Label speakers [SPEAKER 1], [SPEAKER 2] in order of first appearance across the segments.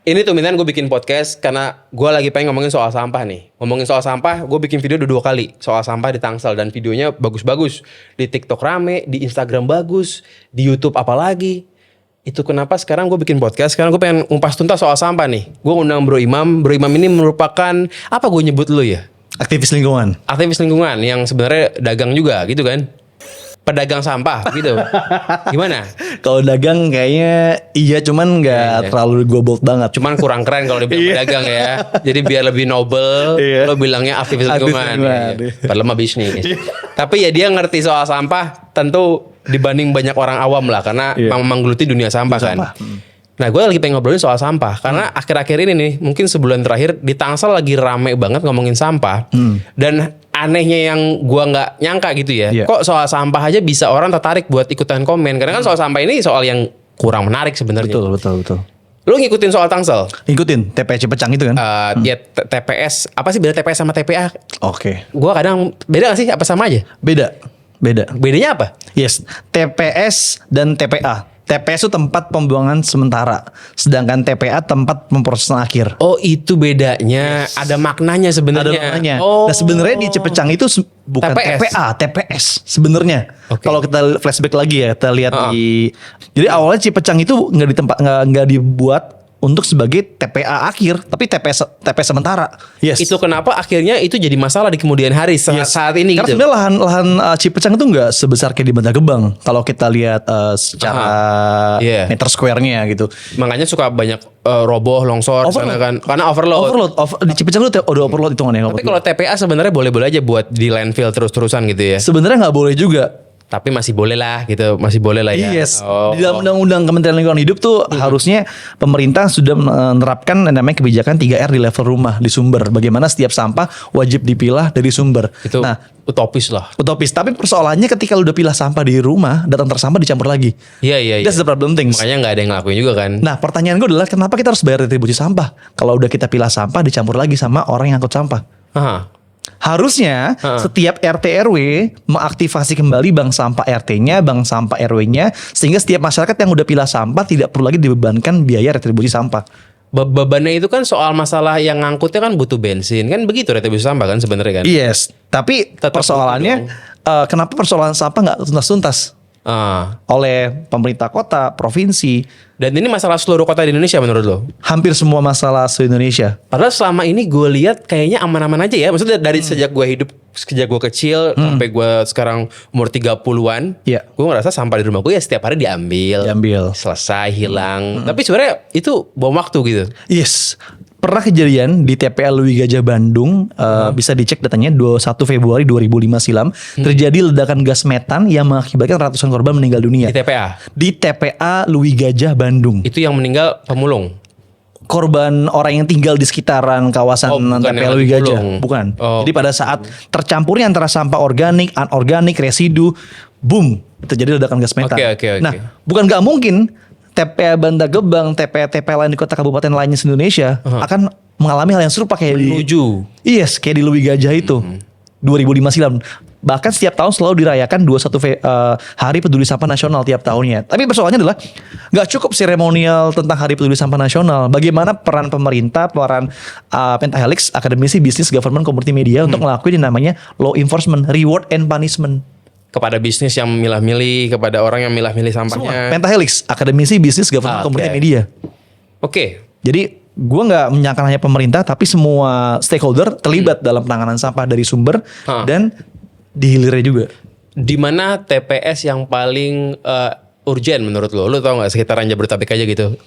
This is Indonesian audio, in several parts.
[SPEAKER 1] Ini tumbenan gue bikin podcast karena gue lagi pengen ngomongin soal sampah nih. Ngomongin soal sampah, gue bikin video udah 2 kali soal sampah di Tangsel dan videonya bagus-bagus. Di TikTok rame, di Instagram bagus, di YouTube apalagi. Itu kenapa sekarang gue bikin podcast. Sekarang gue pengen ngumpas tuntas soal sampah nih. Gue undang Bro Imam. Bro Imam ini merupakan apa gue nyebut lu ya?
[SPEAKER 2] Aktivis lingkungan.
[SPEAKER 1] Aktivis lingkungan yang sebenarnya dagang juga gitu kan? Pedagang sampah gitu. Gimana?
[SPEAKER 2] Kalau dagang kayaknya iya, cuman nggak terlalu gue bold banget.
[SPEAKER 1] Cuman kurang keren kalau dibilang pedagang ya. Jadi biar lebih noble, lo bilangnya aktivis lingkungan. Padahal mah bisnis. Tapi ya dia ngerti soal sampah tentu dibanding banyak orang awam lah. Karena menggeluti dunia sampah kan. Nah gue lagi pengen ngobrolin soal sampah. Karena akhir-akhir ini nih, mungkin sebulan terakhir di Tangsel lagi rame banget ngomongin sampah. Dan anehnya yang gue gak nyangka gitu ya. Kok soal sampah aja bisa orang tertarik buat ikutan komen. Karena kan soal sampah ini soal yang kurang menarik sebenarnya.
[SPEAKER 2] Betul.
[SPEAKER 1] Lu ngikutin soal Tangsel?
[SPEAKER 2] Ngikutin TPS Cipecang itu kan?
[SPEAKER 1] Ya TPS. Apa sih beda TPS sama TPA?
[SPEAKER 2] Oke.
[SPEAKER 1] Gue kadang beda gak sih? Apa sama aja?
[SPEAKER 2] Beda.
[SPEAKER 1] Bedanya apa?
[SPEAKER 2] Yes, TPS dan TPA. TPS itu tempat pembuangan sementara, sedangkan TPA tempat pemrosesan akhir.
[SPEAKER 1] Oh itu bedanya, ada maknanya sebenarnya.
[SPEAKER 2] Ada maknanya.
[SPEAKER 1] Oh.
[SPEAKER 2] Nah sebenarnya di Cipecang itu bukan
[SPEAKER 1] TPS.
[SPEAKER 2] TPA, TPS sebenarnya.
[SPEAKER 1] Okay.
[SPEAKER 2] Kalau kita flashback lagi ya, kita lihat di. Jadi awalnya Cipecang itu nggak dibuat untuk sebagai TPA akhir, tapi TPS sementara. Yes.
[SPEAKER 1] Itu kenapa akhirnya itu jadi masalah di kemudian hari saat ini.
[SPEAKER 2] Karena
[SPEAKER 1] gitu.
[SPEAKER 2] sebenarnya lahan Cipecang itu nggak sebesar kayak di Bantar Gebang. Kalau kita lihat secara meter square-nya gitu.
[SPEAKER 1] Makanya suka banyak roboh, longsor sana kan. Karena overload.
[SPEAKER 2] Di Cipecang itu udah overload hitungannya.
[SPEAKER 1] Tapi kalau TPA sebenarnya boleh-boleh aja buat di landfill terus-terusan gitu ya.
[SPEAKER 2] Sebenarnya nggak boleh juga.
[SPEAKER 1] Tapi masih boleh lah gitu, masih boleh lah ya.
[SPEAKER 2] Yes. Di dalam undang-undang Kementerian Lingkungan Hidup tuh harusnya pemerintah sudah menerapkan yang namanya kebijakan 3R di level rumah, di sumber. Bagaimana setiap sampah wajib dipilah dari sumber.
[SPEAKER 1] Itu utopis lah.
[SPEAKER 2] Utopis. Tapi persoalannya ketika lu udah pilah sampah di rumah, datang tersampah dicampur lagi.
[SPEAKER 1] Iya.
[SPEAKER 2] That's the problem things.
[SPEAKER 1] Makanya nggak ada yang ngelakuin juga kan.
[SPEAKER 2] Nah pertanyaan gue adalah kenapa kita harus bayar retribusi sampah? Kalau udah kita pilah sampah dicampur lagi sama orang yang angkut sampah. Harusnya setiap RT RW mengaktifasi kembali bank sampah RT-nya, bank sampah RW-nya, sehingga setiap masyarakat yang udah pilah sampah tidak perlu lagi dibebankan biaya retribusi sampah.
[SPEAKER 1] Bebannya itu kan soal masalah yang ngangkutnya kan butuh bensin, kan begitu retribusi sampah kan sebenarnya kan.
[SPEAKER 2] Yes, tapi persoalannya kenapa persoalan sampah nggak tuntas-tuntas oleh pemerintah kota, provinsi.
[SPEAKER 1] Dan ini masalah seluruh kota di Indonesia menurut lo?
[SPEAKER 2] Hampir semua masalah se-Indonesia.
[SPEAKER 1] Padahal selama ini gue lihat kayaknya aman-aman aja ya. Maksudnya dari sejak gue hidup, sejak gue kecil sampai gue sekarang umur 30-an. Gue ngerasa sampah di rumah gue ya setiap hari diambil. Selesai, hilang. Tapi sebenarnya itu bom waktu gitu.
[SPEAKER 2] Yes. Pernah kejadian di TPA Louis Gajah Bandung, bisa dicek datanya 21 Februari 2005 silam, terjadi ledakan gas metan yang mengakibatkan ratusan korban meninggal dunia.
[SPEAKER 1] Di TPA?
[SPEAKER 2] Di TPA Louis Gajah Bandung.
[SPEAKER 1] Itu yang meninggal pemulung?
[SPEAKER 2] Korban orang yang tinggal di sekitaran kawasan TPA Louis Gajah. Bukan. Jadi pada saat tercampurnya antara sampah organik, anorganik, residu, boom, terjadi ledakan gas metan.
[SPEAKER 1] Oke.
[SPEAKER 2] Nah, bukan gak mungkin TPA Bantar Gebang, TPA lain di kota kabupaten lainnya se-Indonesia akan mengalami hal yang serupa kayak kayak di Louis Gajah itu 2005 silam. Bahkan setiap tahun selalu dirayakan 21 Hari Peduli Sampah Nasional tiap tahunnya. Tapi persoalannya adalah nggak cukup seremonial tentang Hari Peduli Sampah Nasional. Bagaimana peran pemerintah, peran Pentahelix, Akademisi Bisnis Government Community Media untuk melakukan yang namanya law enforcement, reward and punishment.
[SPEAKER 1] Kepada bisnis yang milah-milih, kepada orang yang milah-milih sampahnya.
[SPEAKER 2] Semua. Pentahelix, Akademisi Bisnis Government Community Media. Jadi gue nggak menyangka hanya pemerintah, tapi semua stakeholder terlibat dalam penanganan sampah dari sumber dan di hilirnya juga.
[SPEAKER 1] Di mana TPS yang paling urgent menurut lo? Lo tau nggak sekitaran Jabodetabek aja gitu?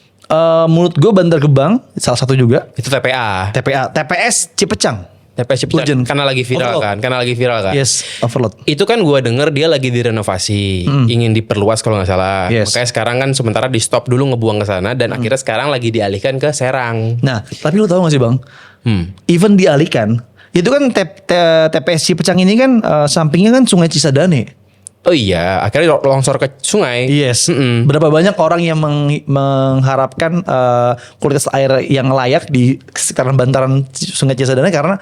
[SPEAKER 2] Menurut gue Bantar Gebang salah satu juga.
[SPEAKER 1] Itu TPA.
[SPEAKER 2] TPS Cipecang.
[SPEAKER 1] TPS Cipecang karena lagi viral kan?
[SPEAKER 2] Yes, overload.
[SPEAKER 1] Itu kan gue denger dia lagi direnovasi, ingin diperluas kalau nggak salah. Makanya sekarang kan sementara di stop dulu ngebuang ke sana dan akhirnya sekarang lagi dialihkan ke Serang.
[SPEAKER 2] Nah, tapi lu tahu nggak sih bang? Even dialihkan, itu kan TPS Cipecang ini kan sampingnya kan Sungai Cisadane.
[SPEAKER 1] Oh iya, akhirnya longsor ke sungai.
[SPEAKER 2] Yes. Berapa banyak orang yang mengharapkan kualitas air yang layak di sekitaran bantaran Sungai Cisadane karena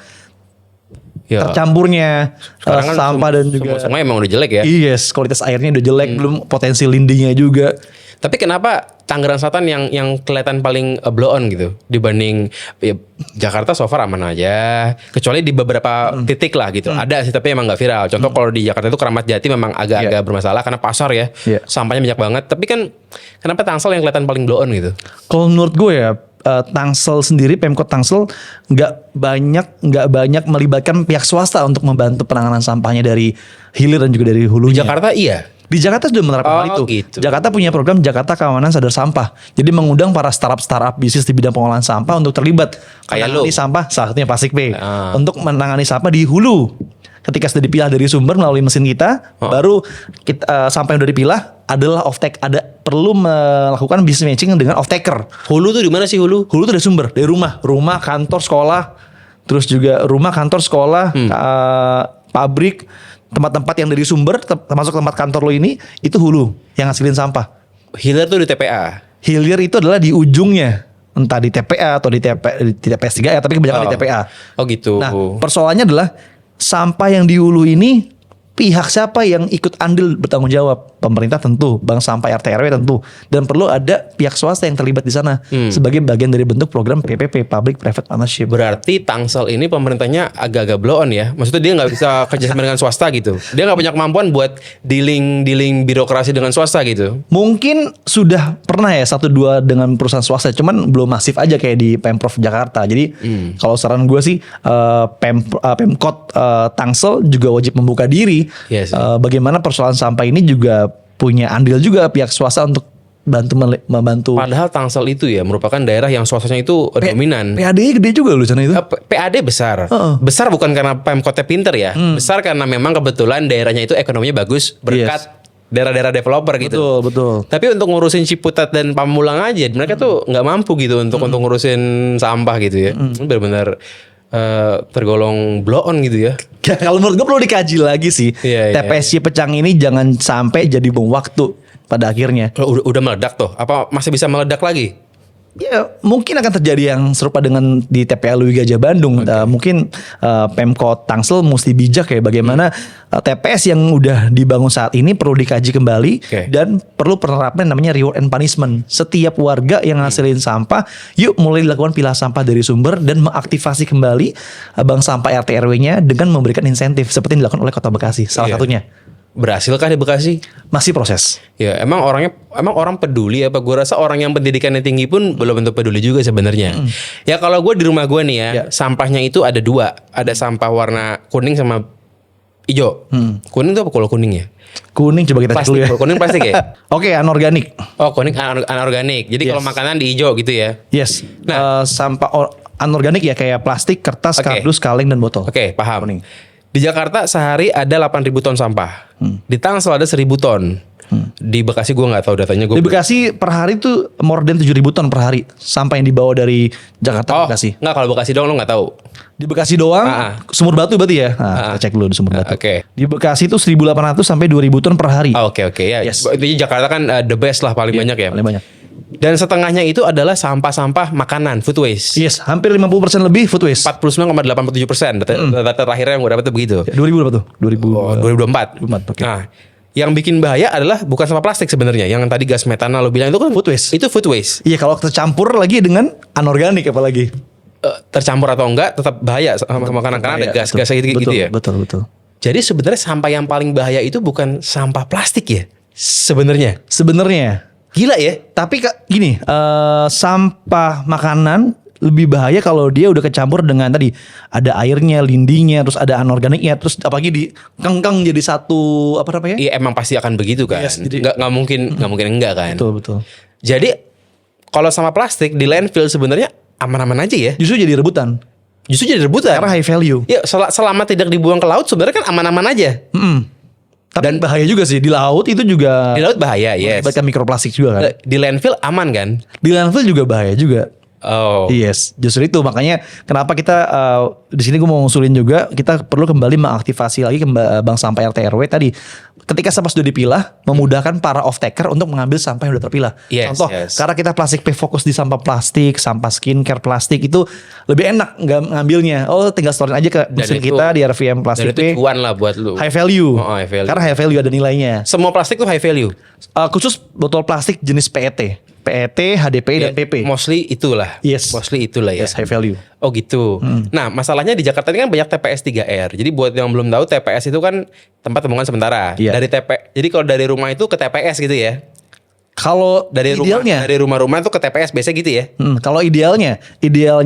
[SPEAKER 2] tercampurnya kan sampah dan juga
[SPEAKER 1] sungai emang udah jelek ya.
[SPEAKER 2] Yes, kualitas airnya udah jelek, belum potensi lindingnya juga.
[SPEAKER 1] Tapi kenapa Tangerang Selatan yang kelihatan paling blow on gitu dibanding ya, Jakarta so far aman aja, kecuali di beberapa titik lah gitu. Ada sih tapi emang nggak viral. Contoh kalau di Jakarta itu Keramat Jati memang agak-agak bermasalah karena pasar ya, sampahnya banyak banget. Tapi kan kenapa Tangsel yang kelihatan paling blow on gitu?
[SPEAKER 2] Kalau menurut gue ya, Tangsel sendiri, Pemkot Tangsel nggak banyak melibatkan pihak swasta untuk membantu penanganan sampahnya dari hilir dan juga dari hulunya.
[SPEAKER 1] Di Jakarta iya.
[SPEAKER 2] Di Jakarta sudah menerapkan hal itu.
[SPEAKER 1] Gitu.
[SPEAKER 2] Jakarta punya program Jakarta Kawanan Sadar Sampah. Jadi mengundang para startup bisnis di bidang pengolahan sampah untuk terlibat menangani sampah, salah satunya Plastik Pay, untuk menangani sampah di hulu. Ketika sudah dipilah dari sumber melalui mesin kita, baru sampah yang sudah dipilah adalah off-take. Perlu melakukan business matching dengan off-taker.
[SPEAKER 1] Hulu tuh di mana sih hulu?
[SPEAKER 2] Hulu tuh dari sumber, dari rumah, kantor, sekolah, terus juga rumah, kantor, sekolah, pabrik, tempat-tempat yang dari sumber, termasuk tempat kantor lo ini, itu hulu yang ngasilin sampah.
[SPEAKER 1] Hilir tuh di TPA.
[SPEAKER 2] Hilir itu adalah di ujungnya, entah di TPA atau di TPS 3 ya, tapi kebanyakan di TPA.
[SPEAKER 1] Oh gitu.
[SPEAKER 2] Nah, persoalannya adalah sampah yang di hulu ini pihak siapa yang ikut andil bertanggung jawab? Pemerintah tentu, bank sampah RT RW tentu, dan perlu ada pihak swasta yang terlibat di sana sebagai bagian dari bentuk program PPP, Public Private Partnership.
[SPEAKER 1] Berarti Tangsel ini pemerintahnya agak-agak blow on ya. Maksudnya dia nggak bisa kerjasama dengan swasta gitu. Dia nggak punya kemampuan buat dealing birokrasi dengan swasta gitu.
[SPEAKER 2] Mungkin sudah pernah ya 1-2 dengan perusahaan swasta, cuman belum masif aja kayak di Pemprov Jakarta. Jadi kalau saran gue sih Pemkot Tangsel juga wajib membuka diri.
[SPEAKER 1] Yes.
[SPEAKER 2] Bagaimana persoalan sampah ini juga punya andil juga pihak swasta untuk membantu.
[SPEAKER 1] Padahal Tangsel itu ya merupakan daerah yang swastanya itu dominan.
[SPEAKER 2] PAD-nya gede juga loh sana itu.
[SPEAKER 1] PAD besar. Besar bukan karena Pemkotnya pinter ya. Besar karena memang kebetulan daerahnya itu ekonominya bagus berkat daerah-daerah developer gitu.
[SPEAKER 2] Betul.
[SPEAKER 1] Tapi untuk ngurusin Ciputat dan Pamulang aja mereka tuh nggak mampu gitu untuk ngurusin sampah gitu ya. Benar-benar tergolong blow on gitu ya.
[SPEAKER 2] Kalau menurut gue perlu dikaji lagi sih. TPSC Pecang ini jangan sampai jadi bom waktu pada akhirnya.
[SPEAKER 1] Kalau udah meledak tuh, apa masih bisa meledak lagi?
[SPEAKER 2] Ya mungkin akan terjadi yang serupa dengan di TPA Lui Gajah Bandung. Mungkin Pemkot Tangsel mesti bijak ya bagaimana TPS yang udah dibangun saat ini perlu dikaji kembali dan perlu penerapan namanya reward and punishment. Setiap warga yang ngasilin sampah, yuk mulai dilakukan pilah sampah dari sumber dan mengaktifasi kembali bank sampah RT RW-nya dengan memberikan insentif seperti yang dilakukan oleh Kota Bekasi salah satunya.
[SPEAKER 1] Berhasilkah di Bekasi?
[SPEAKER 2] Masih proses.
[SPEAKER 1] Ya, emang orang peduli apa? Gue rasa orang yang pendidikannya tinggi pun belum tentu peduli juga sebenarnya. Ya kalau gue di rumah gue nih ya, sampahnya itu ada 2. Ada sampah warna kuning sama hijau. Kuning itu apa kalau kuning ya?
[SPEAKER 2] Kuning coba kita cek dulu ya.
[SPEAKER 1] Kuning plastik ya?
[SPEAKER 2] Oke, anorganik.
[SPEAKER 1] Oh, kuning anorganik. Jadi kalau makanan di hijau gitu ya?
[SPEAKER 2] Yes. Nah, sampah anorganik ya kayak plastik, kertas, kardus, kaleng dan botol.
[SPEAKER 1] Oke, paham. Kuning. Di Jakarta sehari ada 8.000 ton sampah. Di Tangsel ada 1.000 ton. Di Bekasi gue nggak tahu datanya.
[SPEAKER 2] Di Bekasi per hari tuh more than 7.000 ton per hari sampah yang dibawa dari Jakarta ke Bekasi.
[SPEAKER 1] Nggak, kalau Bekasi doang lo nggak tahu.
[SPEAKER 2] Di Bekasi doang, Sumur Batu berarti ya. Kita cek dulu di Sumur Batu. Di Bekasi itu 1.800 sampai 2.000 ton per hari.
[SPEAKER 1] Oke ya. Intinya Jakarta kan the best lah paling banyak ya.
[SPEAKER 2] Paling banyak.
[SPEAKER 1] Dan setengahnya itu adalah sampah-sampah makanan, food waste.
[SPEAKER 2] Yes, hampir 50% lebih food waste.
[SPEAKER 1] 49,87%. Data terakhir yang gue dapat tuh begitu.
[SPEAKER 2] 2000 berapa tuh?
[SPEAKER 1] 2024.
[SPEAKER 2] Okay.
[SPEAKER 1] Nah, yang bikin bahaya adalah bukan sampah plastik sebenarnya. Yang tadi gas metana lo bilang itu kan
[SPEAKER 2] food waste.
[SPEAKER 1] Itu food waste.
[SPEAKER 2] Iya, kalau tercampur lagi dengan anorganik apalagi.
[SPEAKER 1] Tercampur atau enggak tetap bahaya sama makanan karena ada gas gitu ya.
[SPEAKER 2] Betul.
[SPEAKER 1] Jadi sebenarnya sampah yang paling bahaya itu bukan sampah plastik ya. Sebenarnya. Gila ya.
[SPEAKER 2] Tapi gini, sampah makanan lebih bahaya kalau dia udah kecampur dengan tadi ada airnya, lindinya, terus ada anorganiknya, terus apalagi di kengkang jadi satu apa namanya?
[SPEAKER 1] Iya emang pasti akan begitu kan. Yes, nggak mungkin enggak kan.
[SPEAKER 2] Betul.
[SPEAKER 1] Jadi kalau sama plastik di landfill sebenarnya aman-aman aja ya.
[SPEAKER 2] Justru jadi rebutan. Karena high value.
[SPEAKER 1] Ya selama tidak dibuang ke laut sebenarnya kan aman-aman aja.
[SPEAKER 2] Tapi dan bahaya juga sih di laut itu juga.
[SPEAKER 1] Di laut bahaya, yes.
[SPEAKER 2] Bahkan mikroplastik juga kan.
[SPEAKER 1] Di landfill aman kan?
[SPEAKER 2] Di landfill juga bahaya juga.
[SPEAKER 1] Oh.
[SPEAKER 2] Yes, justru itu makanya kenapa kita di sini gue mau ngusulin juga kita perlu kembali mengaktifasi lagi bank sampah RT RW tadi ketika sampah sudah dipilah, memudahkan para off taker untuk mengambil sampah yang sudah terpilah. Contoh, karena kita plastik fokus di sampah plastik, sampah skincare plastik itu lebih enak nggak ngambilnya. Oh, tinggal storein aja ke mesin kita di RVM Plastik
[SPEAKER 1] P. Dan itu cuan lah buat lu.
[SPEAKER 2] High value.
[SPEAKER 1] High value.
[SPEAKER 2] Karena high value ada nilainya.
[SPEAKER 1] Semua plastik tuh high value.
[SPEAKER 2] Khusus botol plastik jenis PET. PET, HDPI dan PP.
[SPEAKER 1] Mostly itulah.
[SPEAKER 2] Yes.
[SPEAKER 1] Mostly itulah ya.
[SPEAKER 2] Yes, high value.
[SPEAKER 1] Oh gitu. Nah, masalahnya di Jakarta ini kan banyak TPS 3R. Jadi buat yang belum tahu, TPS itu kan tempat pembuangan sementara.
[SPEAKER 2] Yeah.
[SPEAKER 1] Jadi kalau dari rumah itu ke TPS gitu ya.
[SPEAKER 2] Kalau idealnya
[SPEAKER 1] dari rumah-rumah itu ke TPS biasa gitu ya.
[SPEAKER 2] Kalau idealnya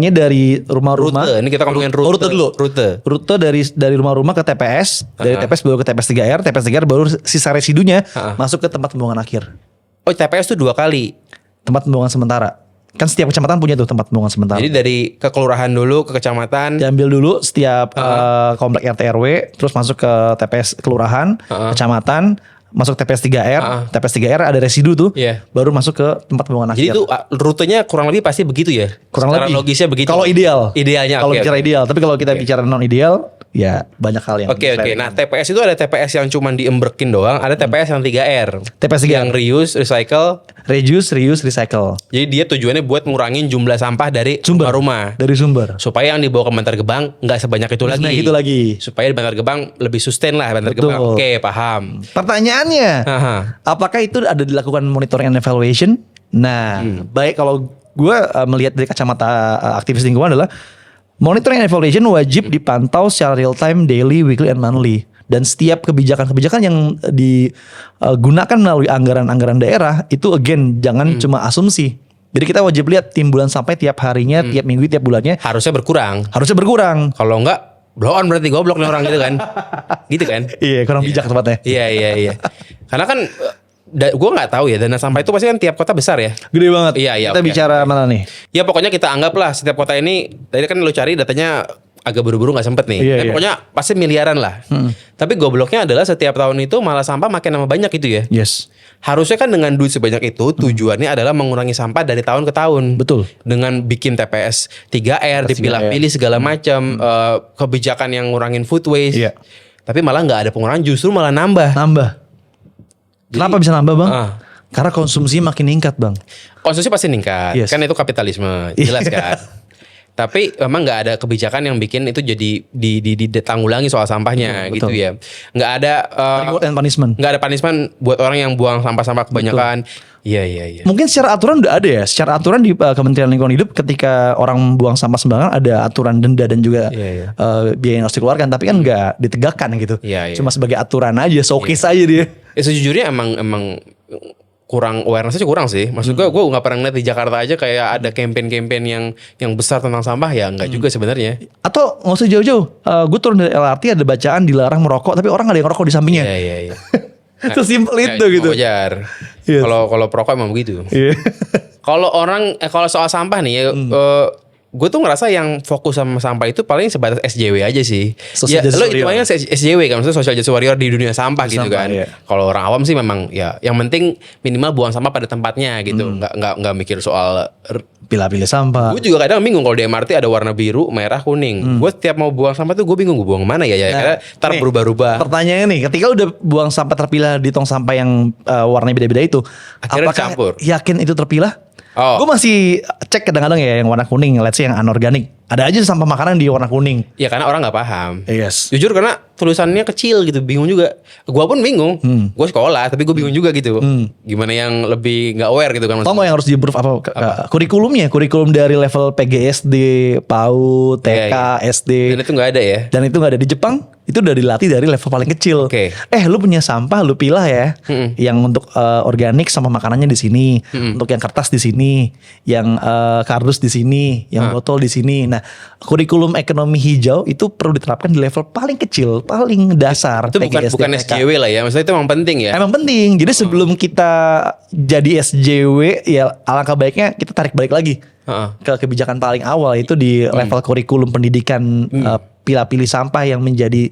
[SPEAKER 2] dari rumah-rumah.
[SPEAKER 1] Rute. Ini kita ngomongin rute
[SPEAKER 2] dulu. Rute dari rumah-rumah ke TPS, dari TPS baru ke TPS 3R, TPS 3R baru sisa residunya masuk ke tempat pembuangan akhir.
[SPEAKER 1] Oh, TPS itu 2 kali.
[SPEAKER 2] Tempat pembuangan sementara. Kan setiap kecamatan punya tuh tempat pembuangan sementara.
[SPEAKER 1] Jadi dari ke kelurahan dulu, ke kecamatan.
[SPEAKER 2] Diambil dulu setiap komplek RT RW, terus masuk ke TPS kelurahan, kecamatan, masuk TPS 3R. TPS 3R ada residu tuh, baru masuk ke tempat pembuangan akhir.
[SPEAKER 1] Jadi itu rutenya kurang lebih pasti begitu ya?
[SPEAKER 2] Kurang lebih.
[SPEAKER 1] Logisnya begitu.
[SPEAKER 2] Kalau ideal.
[SPEAKER 1] Idealnya.
[SPEAKER 2] Kalau bicara ideal. Tapi kalau kita bicara non ideal, ya banyak hal yang.
[SPEAKER 1] Oke. Nah, TPS itu ada TPS yang cuma diembrekin doang, ada TPS yang 3R.
[SPEAKER 2] TPS 3R.
[SPEAKER 1] Yang reuse, recycle. Jadi dia tujuannya buat ngurangin jumlah sampah dari rumah.
[SPEAKER 2] Dari sumber.
[SPEAKER 1] Supaya yang dibawa ke Bantar Gebang nggak sebanyak itu lagi. Supaya di Bantar Gebang lebih sustain lah Bantar Gebang. Oke, paham.
[SPEAKER 2] Pertanyaannya, apakah itu ada dilakukan monitoring and evaluation? Nah, baik kalau gue melihat dari kacamata aktivis lingkungan adalah monitoring and evaluation wajib dipantau secara real time, daily, weekly, and monthly. Dan setiap kebijakan-kebijakan yang digunakan melalui anggaran-anggaran daerah itu again jangan cuma asumsi. Jadi kita wajib lihat timbulan sampai tiap harinya, tiap minggu, tiap bulannya. Harusnya berkurang.
[SPEAKER 1] Kalau enggak, blow on berarti goblok nih orang gitu kan. Gitu kan?
[SPEAKER 2] Iya, kurang bijak tempatnya.
[SPEAKER 1] Iya. Karena kan gue nggak tahu ya, dana sampah itu pasti kan tiap kota besar ya.
[SPEAKER 2] Gede banget.
[SPEAKER 1] Iya.
[SPEAKER 2] Kita bicara mana nih?
[SPEAKER 1] Ya pokoknya kita anggaplah setiap kota ini, tadi kan lo cari datanya agak buru-buru nggak sempet nih.
[SPEAKER 2] Iya.
[SPEAKER 1] Pokoknya pasti miliaran lah. Tapi gobloknya adalah setiap tahun itu malah sampah makin nama banyak gitu ya.
[SPEAKER 2] Yes.
[SPEAKER 1] Harusnya kan dengan duit sebanyak itu tujuannya adalah mengurangi sampah dari tahun ke tahun.
[SPEAKER 2] Betul.
[SPEAKER 1] Dengan bikin TPS 3R, dipilah-pilih segala macam, kebijakan yang ngurangin food waste.
[SPEAKER 2] Iya.
[SPEAKER 1] Tapi malah nggak ada pengurangan, justru malah nambah.
[SPEAKER 2] Kenapa bisa nambah, Bang? Karena konsumsi makin meningkat, Bang.
[SPEAKER 1] Konsumsi pasti meningkat.
[SPEAKER 2] Yes.
[SPEAKER 1] Kan itu kapitalisme, jelas kan. Tapi memang nggak ada kebijakan yang bikin itu jadi ditanggulangi soal sampahnya gitu ya. Nggak ada
[SPEAKER 2] reward and punishment.
[SPEAKER 1] Nggak ada punishment buat orang yang buang sampah-sampah kebanyakan. Iya.
[SPEAKER 2] Mungkin secara aturan udah ada ya. Secara aturan di Kementerian Lingkungan Hidup ketika orang buang sampah sembarangan ada aturan denda dan juga biaya yang harus dikeluarkan. Tapi kan nggak ditegakkan gitu. Cuma sebagai aturan aja, showcase aja dia.
[SPEAKER 1] Sejujurnya emang kurang awarenessnya kurang sih. Maksud gue nggak pernah ngeliat di Jakarta aja kayak ada campaign-campaign yang besar tentang sampah ya nggak juga sebenarnya.
[SPEAKER 2] Atau nggak usah jauh-jauh. Gue turun dari LRT ada bacaan dilarang merokok, tapi orang ada yang ngerokok di sampingnya.
[SPEAKER 1] Iya.
[SPEAKER 2] Sesimpel itu gitu.
[SPEAKER 1] Wajar.
[SPEAKER 2] Yes.
[SPEAKER 1] Kalau perokok emang begitu. Kalau soal sampah nih ya. Gue tuh ngerasa yang fokus sama sampah itu paling sebatas SJW aja sih. Lo itu paling SJW kan, maksudnya social justice warrior di dunia sampah gitu kan. Iya. Kalau orang awam sih memang ya, yang penting minimal buang sampah pada tempatnya gitu. Nggak mikir soal
[SPEAKER 2] pilih-pilih sampah.
[SPEAKER 1] Gue juga kadang bingung kalau di MRT ada warna biru, merah, kuning. Gue setiap mau buang sampah tuh gue bingung gue buang mana ya. Karena ntar berubah-ubah.
[SPEAKER 2] Pertanyaannya nih, ketika udah buang sampah terpilah di tong sampah yang warnanya beda-beda itu,
[SPEAKER 1] akhirnya
[SPEAKER 2] apakah
[SPEAKER 1] dicampur?
[SPEAKER 2] Yakin itu terpilah? Gue masih cek kadang-kadang ya yang warna kuning, let's say yang anorganik. Ada aja sampah makanan di warna kuning.
[SPEAKER 1] Ya karena orang nggak paham.
[SPEAKER 2] Yes.
[SPEAKER 1] Jujur karena tulisannya kecil gitu, bingung juga. Gue pun bingung. Gue sekolah tapi gue bingung juga gitu. Gimana yang lebih nggak aware gitu kan?
[SPEAKER 2] Tau nggak yang harus di-improve apa? Kurikulumnya, kurikulum dari level PGSD, PAUD, TK, SD.
[SPEAKER 1] Dan itu nggak ada ya?
[SPEAKER 2] Dan itu nggak ada di Jepang. Itu udah dilatih dari level paling kecil. Lu punya sampah, lu pilah ya. Yang untuk organik sama makanannya di sini, untuk yang kertas di sini, yang kardus di sini, yang botol di sini. Nah, kurikulum ekonomi hijau itu perlu diterapkan di level paling kecil, paling dasar.
[SPEAKER 1] Itu bukan SJW lah ya. Maksudnya itu emang penting ya.
[SPEAKER 2] Emang penting. Jadi sebelum kita jadi SJW, ya alangkah baiknya kita tarik balik lagi ke kebijakan paling awal itu di level kurikulum pendidikan pilih sampah yang menjadi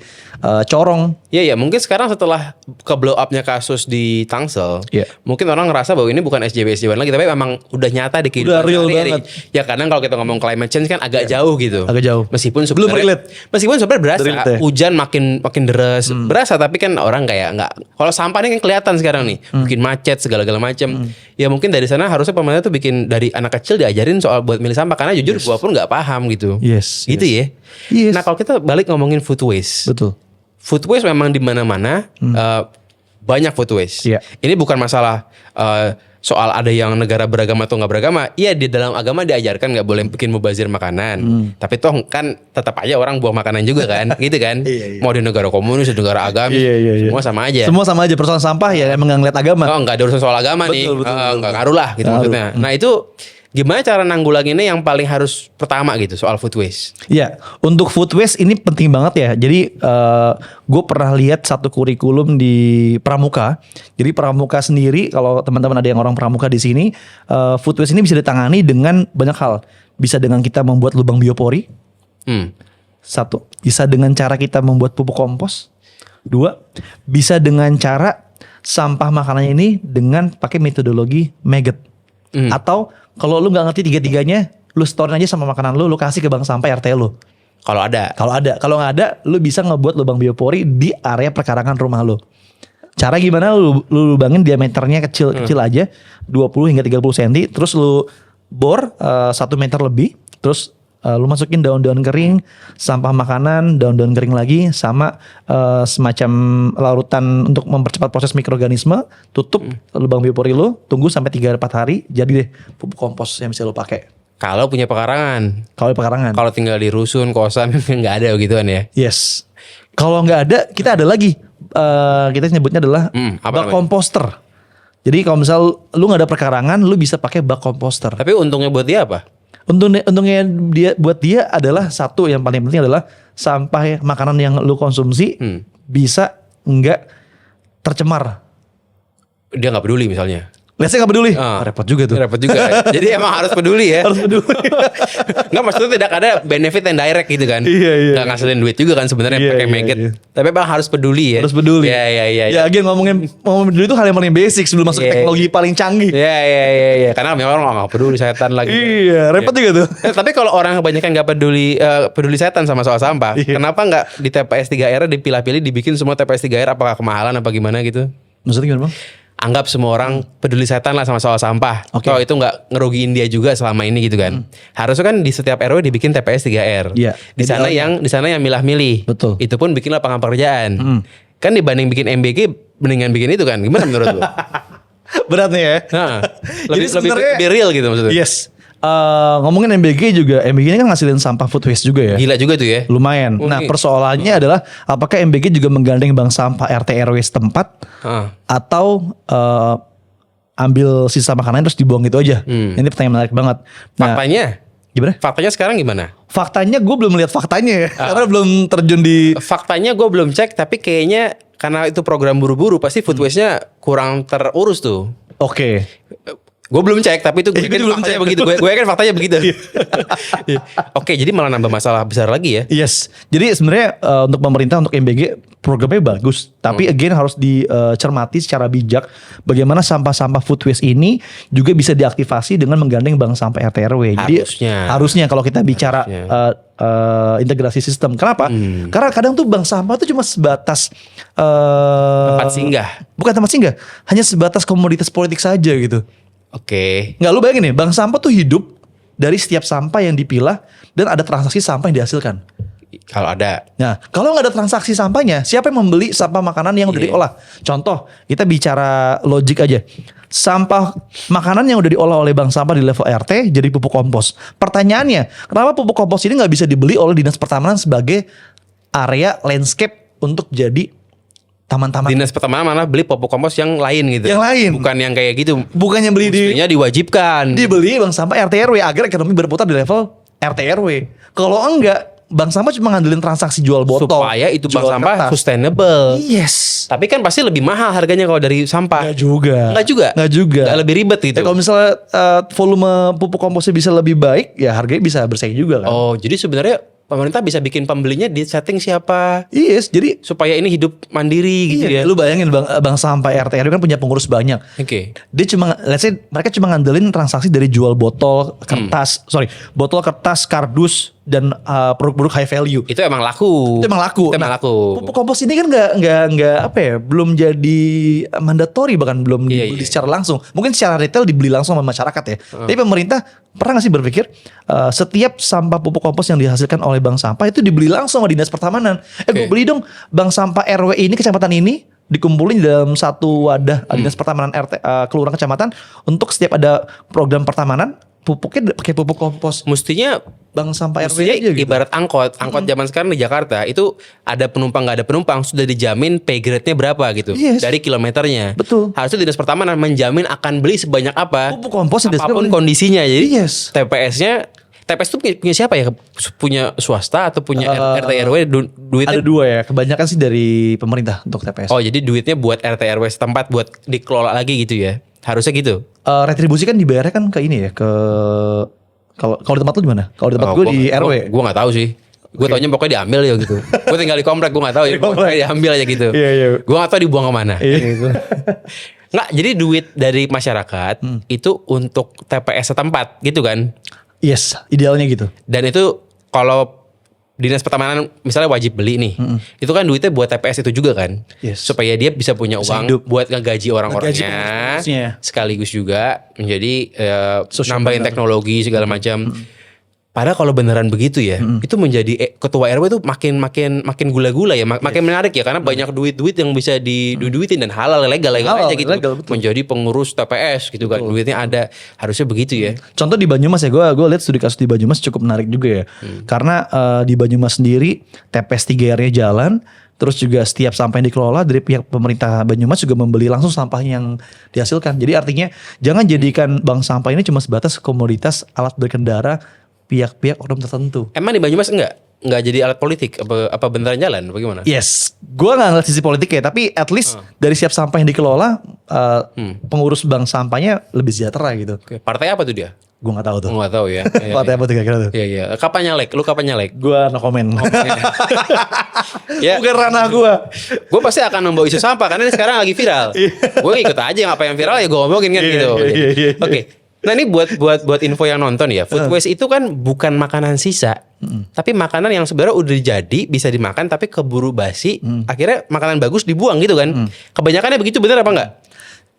[SPEAKER 2] corong.
[SPEAKER 1] Iya, mungkin sekarang setelah ke blow up-nya kasus di Tangsel, mungkin orang ngerasa bahwa ini bukan SJW lagi, tapi memang udah nyata di kehidupan
[SPEAKER 2] udah real
[SPEAKER 1] sehari-hari.
[SPEAKER 2] banget.
[SPEAKER 1] Ya kadang kalau kita ngomong climate change kan agak jauh gitu.
[SPEAKER 2] Agak jauh.
[SPEAKER 1] Meskipun
[SPEAKER 2] belum relate.
[SPEAKER 1] Meskipun sebenarnya berasa
[SPEAKER 2] Relate.
[SPEAKER 1] hujan makin deras, berasa, tapi kan orang kayak nggak. Kalau sampah ini kan kelihatan sekarang nih, bikin macet segala macam. Ya mungkin dari sana harusnya pemerintah tuh bikin dari anak kecil diajarin soal buat milih sampah, karena jujur gua pun nggak paham gitu. Gitu ya.
[SPEAKER 2] Yes.
[SPEAKER 1] Nah, kalau kita balik ngomongin food waste.
[SPEAKER 2] Betul.
[SPEAKER 1] Food waste memang di mana-mana banyak food waste.
[SPEAKER 2] Iya.
[SPEAKER 1] Ini bukan masalah soal ada yang negara beragama atau nggak beragama. Iya, di dalam agama diajarkan nggak boleh bikin mubazir makanan. Tapi toh kan tetap aja orang buang makanan juga kan, gitu kan.
[SPEAKER 2] Iya.
[SPEAKER 1] Mau di negara komunis, di negara agamis, semua sama aja.
[SPEAKER 2] Semua sama aja, persoalan sampah ya emang nggak ngeliat agama.
[SPEAKER 1] Oh, nggak ada urusan soal agama nih. Nggak ngaruh lah gitu maksudnya. Nah itu gimana cara nanggulanginnya yang paling harus pertama gitu soal food waste?
[SPEAKER 2] Ya, untuk food waste ini penting banget ya. Jadi gue pernah lihat satu kurikulum di Pramuka. Jadi Pramuka sendiri, kalau teman-teman ada yang orang Pramuka di sini, food waste ini bisa ditangani dengan banyak hal. Bisa dengan kita membuat lubang biopori. Satu, bisa dengan cara kita membuat pupuk kompos. Dua, bisa dengan cara sampah makanannya ini dengan pakai metodologi maggot. Atau kalau lu nggak ngerti tiga-tiganya, lu store aja sama makanan lu kasih ke bank sampah RT lu.
[SPEAKER 1] Kalau ada.
[SPEAKER 2] Kalau nggak ada, lu bisa ngebuat lubang biopori di area perkarangan rumah lu. Cara gimana? Lu lubangin diameternya kecil aja, 20 hingga 30 cm, terus lu bor 1 meter lebih, terus lu masukin daun-daun kering, sampah makanan, daun-daun kering lagi, sama semacam larutan untuk mempercepat proses mikroorganisme. Tutup lubang biopori lu, tunggu sampai 3-4 hari, jadi deh pupuk kompos yang bisa lu pakai.
[SPEAKER 1] Kalau punya pekarangan.
[SPEAKER 2] Kalau
[SPEAKER 1] tinggal di rusun, kosan, nggak ada begituan ya.
[SPEAKER 2] Yes. Kalau nggak ada, kita ada lagi. Kita nyebutnya adalah bak komposter. Jadi kalau misal lu nggak ada pekarangan, lu bisa pakai bak komposter.
[SPEAKER 1] Tapi untungnya buat dia apa?
[SPEAKER 2] Untungnya buat dia adalah satu yang paling penting adalah sampah makanan yang lu konsumsi bisa nggak tercemar.
[SPEAKER 1] Dia nggak peduli misalnya.
[SPEAKER 2] Let's say nggak peduli. Repot juga tuh.
[SPEAKER 1] Repot juga. Jadi emang harus peduli ya.
[SPEAKER 2] Harus peduli.
[SPEAKER 1] Nggak, maksudnya tidak ada benefit yang direct gitu kan.
[SPEAKER 2] Iya.
[SPEAKER 1] Nggak ngasilin duit juga kan sebenarnya pakai maggot. Tapi emang harus peduli ya.
[SPEAKER 2] Harus peduli.
[SPEAKER 1] Iya.
[SPEAKER 2] Ya again ngomongin peduli itu hal yang paling basic sebelum masuk ke teknologi paling canggih.
[SPEAKER 1] Iya. Karena memang orang nggak peduli setan lagi.
[SPEAKER 2] Iya, repot juga tuh.
[SPEAKER 1] Tapi kalau orang kebanyakan nggak peduli setan sama soal sampah, kenapa nggak di TPS 3R dipilah-pilih dibikin semua TPS 3R, apakah kemahalan apa gimana gitu?
[SPEAKER 2] Maksudnya gimana, Bang?
[SPEAKER 1] Anggap semua orang peduli setan lah sama soal sampah. Kalau itu nggak ngerugiin dia juga selama ini gitu kan. Harusnya kan di setiap RW dibikin TPS 3R.
[SPEAKER 2] Iya.
[SPEAKER 1] Di sana yang milah-milih.
[SPEAKER 2] Betul.
[SPEAKER 1] Itu pun bikin lapangan pekerjaan. Kan dibanding bikin MBG mendingan bikin itu kan. Gimana menurut lu?
[SPEAKER 2] Berat nih ya.
[SPEAKER 1] Nah, lebih
[SPEAKER 2] sebenarnya-
[SPEAKER 1] real gitu maksudnya.
[SPEAKER 2] Yes. Ngomongin MBG juga, MBG ini kan ngasilin sampah food waste juga ya.
[SPEAKER 1] Gila juga tuh ya.
[SPEAKER 2] Lumayan. Nah, persoalannya adalah apakah MBG juga menggandeng bank sampah RT RW setempat atau ambil sisa makanan terus dibuang gitu aja. Ini pertanyaan menarik banget. Nah, gimana?
[SPEAKER 1] Faktanya sekarang gimana?
[SPEAKER 2] Faktanya gue belum lihat faktanya ya, karena belum terjun di.
[SPEAKER 1] Faktanya gue belum cek, tapi kayaknya karena itu program buru-buru pasti food waste-nya kurang terurus tuh.
[SPEAKER 2] Oke.
[SPEAKER 1] Gue belum cek, tapi itu gue yakin
[SPEAKER 2] belum
[SPEAKER 1] faktanya
[SPEAKER 2] cek.
[SPEAKER 1] begitu. Gue yakin faktanya begitu. Oke, jadi malah nambah masalah besar lagi ya.
[SPEAKER 2] Yes. Jadi sebenarnya untuk pemerintah, untuk MBG programnya bagus, tapi again harus dicermati secara bijak bagaimana sampah-sampah food waste ini juga bisa diaktifasi dengan menggandeng bank sampah RT RW. Jadi harusnya kalau kita bicara integrasi sistem. Kenapa? Karena kadang tuh bank sampah tuh cuma sebatas
[SPEAKER 1] tempat singgah.
[SPEAKER 2] Bukan tempat singgah, hanya sebatas komoditas politik saja gitu.
[SPEAKER 1] Oke.
[SPEAKER 2] Nggak, lu bayangin nih, bank sampah tuh hidup dari setiap sampah yang dipilah dan ada transaksi sampah yang dihasilkan.
[SPEAKER 1] Kalau ada.
[SPEAKER 2] Nah, kalau nggak ada transaksi sampahnya, siapa yang membeli sampah makanan yang udah diolah? Contoh, kita bicara logik aja. Sampah makanan yang udah diolah oleh bank sampah di level RT jadi pupuk kompos. Pertanyaannya, kenapa pupuk kompos ini nggak bisa dibeli oleh dinas pertamanan sebagai area landscape untuk jadi taman-taman?
[SPEAKER 1] Dinas pertamanan mana beli pupuk kompos yang lain gitu.
[SPEAKER 2] Yang lain.
[SPEAKER 1] Bukan yang kayak gitu.
[SPEAKER 2] Bukannya beli
[SPEAKER 1] mestinya diwajibkan.
[SPEAKER 2] Dibeli bank sampah RT RW agar ekonomi berputar di level RT RW. Kalau enggak, bank sampah cuma ngandelin transaksi jual botol.
[SPEAKER 1] Supaya itu bank sampah sustainable.
[SPEAKER 2] Yes.
[SPEAKER 1] Tapi kan pasti lebih mahal harganya kalau dari sampah.
[SPEAKER 2] Enggak juga.
[SPEAKER 1] Nggak lebih ribet gitu.
[SPEAKER 2] Kalau misalnya volume pupuk komposnya bisa lebih baik, ya harganya bisa bersaing juga kan.
[SPEAKER 1] Oh, jadi sebenarnya pemerintah bisa bikin pembelinya di setting siapa.
[SPEAKER 2] Yes, jadi
[SPEAKER 1] supaya ini hidup mandiri gitu ya.
[SPEAKER 2] Lu bayangin Bang Sampah RT RW kan punya pengurus banyak.
[SPEAKER 1] Oke.
[SPEAKER 2] Dia cuma, let's say mereka cuma ngandelin transaksi dari jual botol kertas, botol kertas, kardus dan produk-produk high value.
[SPEAKER 1] Itu emang laku.
[SPEAKER 2] Itu emang laku. Pupuk kompos ini kan nggak apa ya, belum jadi mandatory, bahkan belum dibeli secara langsung. Mungkin secara retail dibeli langsung sama masyarakat ya. Tapi pemerintah pernah nggak sih berpikir setiap sampah pupuk kompos yang dihasilkan oleh bank sampah itu dibeli langsung sama dinas pertamanan. Gue beli dong bank sampah RW ini kecamatan ini, dikumpulin dalam satu wadah dinas pertamanan RT kelurahan kecamatan untuk setiap ada program pertamanan pupuknya pakai pupuk kompos.
[SPEAKER 1] Mestinya
[SPEAKER 2] bank sampah RW aja gitu.
[SPEAKER 1] Ibarat angkot zaman sekarang di Jakarta itu ada penumpang nggak ada penumpang sudah dijamin pay grade-nya berapa gitu dari kilometernya.
[SPEAKER 2] Betul.
[SPEAKER 1] Harusnya dinas pertamanan menjamin akan beli sebanyak apa
[SPEAKER 2] pupuk kompos
[SPEAKER 1] apapun kondisinya. Jadi
[SPEAKER 2] TPS-nya
[SPEAKER 1] TPS itu punya siapa ya? Punya swasta atau punya RT RW duitnya?
[SPEAKER 2] Ada dua ya. Kebanyakan sih dari pemerintah untuk TPS.
[SPEAKER 1] Oh, jadi duitnya buat RT RW setempat buat dikelola lagi gitu ya. Harusnya gitu.
[SPEAKER 2] Retribusi kan dibayarnya kan ke ini ya, ke kalau di tempat lu gimana? Kalau di tempat gue di RW.
[SPEAKER 1] Gue enggak tahu sih. Gue taunya pokoknya diambil ya gitu. Gue tinggal di komplek, gue enggak tahu ya. Pokoknya diambil aja gitu. Gue enggak tahu dibuang kemana. Nggak, jadi duit dari masyarakat itu untuk TPS setempat gitu kan?
[SPEAKER 2] Yes, idealnya gitu.
[SPEAKER 1] Dan itu kalau dinas pertamanan misalnya wajib beli nih, itu kan duitnya buat TPS itu juga kan, supaya dia bisa punya uang buat ngegaji orang-orangnya, sekaligus juga menjadi nambahin teknologi segala macam. Padahal kalau beneran begitu ya, itu menjadi ketua RW itu makin gula-gula ya, makin menarik ya, karena banyak duit yang bisa diduitin dan halal legal aja gitu. Menjadi pengurus TPS gitu kan, duitnya ada, harusnya begitu ya.
[SPEAKER 2] Contoh di Banyumas ya, gue lihat studi kasus di Banyumas cukup menarik juga ya, karena di Banyumas sendiri TPS 3R-nya jalan. Terus juga setiap sampah yang dikelola dari pihak pemerintah Banyumas juga membeli langsung sampah yang dihasilkan. Jadi artinya jangan jadikan bank sampah ini cuma sebatas komoditas alat berkendara pihak-pihak oknum tertentu.
[SPEAKER 1] Emang di Banyumas enggak jadi alat politik apa beneran jalan bagaimana?
[SPEAKER 2] Yes, gue nggak ngeliat sisi politik ya, tapi at least dari siap sampah yang dikelola pengurus bank sampahnya lebih sejahtera gitu.
[SPEAKER 1] Partai apa tuh dia?
[SPEAKER 2] Gue nggak tahu tuh.
[SPEAKER 1] Nggak tahu ya.
[SPEAKER 2] Partai apa tuh kira-kira tuh?
[SPEAKER 1] Iya. Kapan nyalek? Lu kapan nyalek?
[SPEAKER 2] Gue no comment.
[SPEAKER 1] Ya.
[SPEAKER 2] Bukan ranah gue.
[SPEAKER 1] Gue pasti akan membawa isu sampah karena ini sekarang lagi viral. Gue ikut aja apa yang viral ya gue ngomongin kan gitu. Oke. Nah ini buat info yang nonton ya, food waste itu kan bukan makanan sisa, tapi makanan yang sebenarnya udah jadi bisa dimakan tapi keburu basi, akhirnya makanan bagus dibuang gitu kan. Kebanyakannya begitu, bener apa enggak?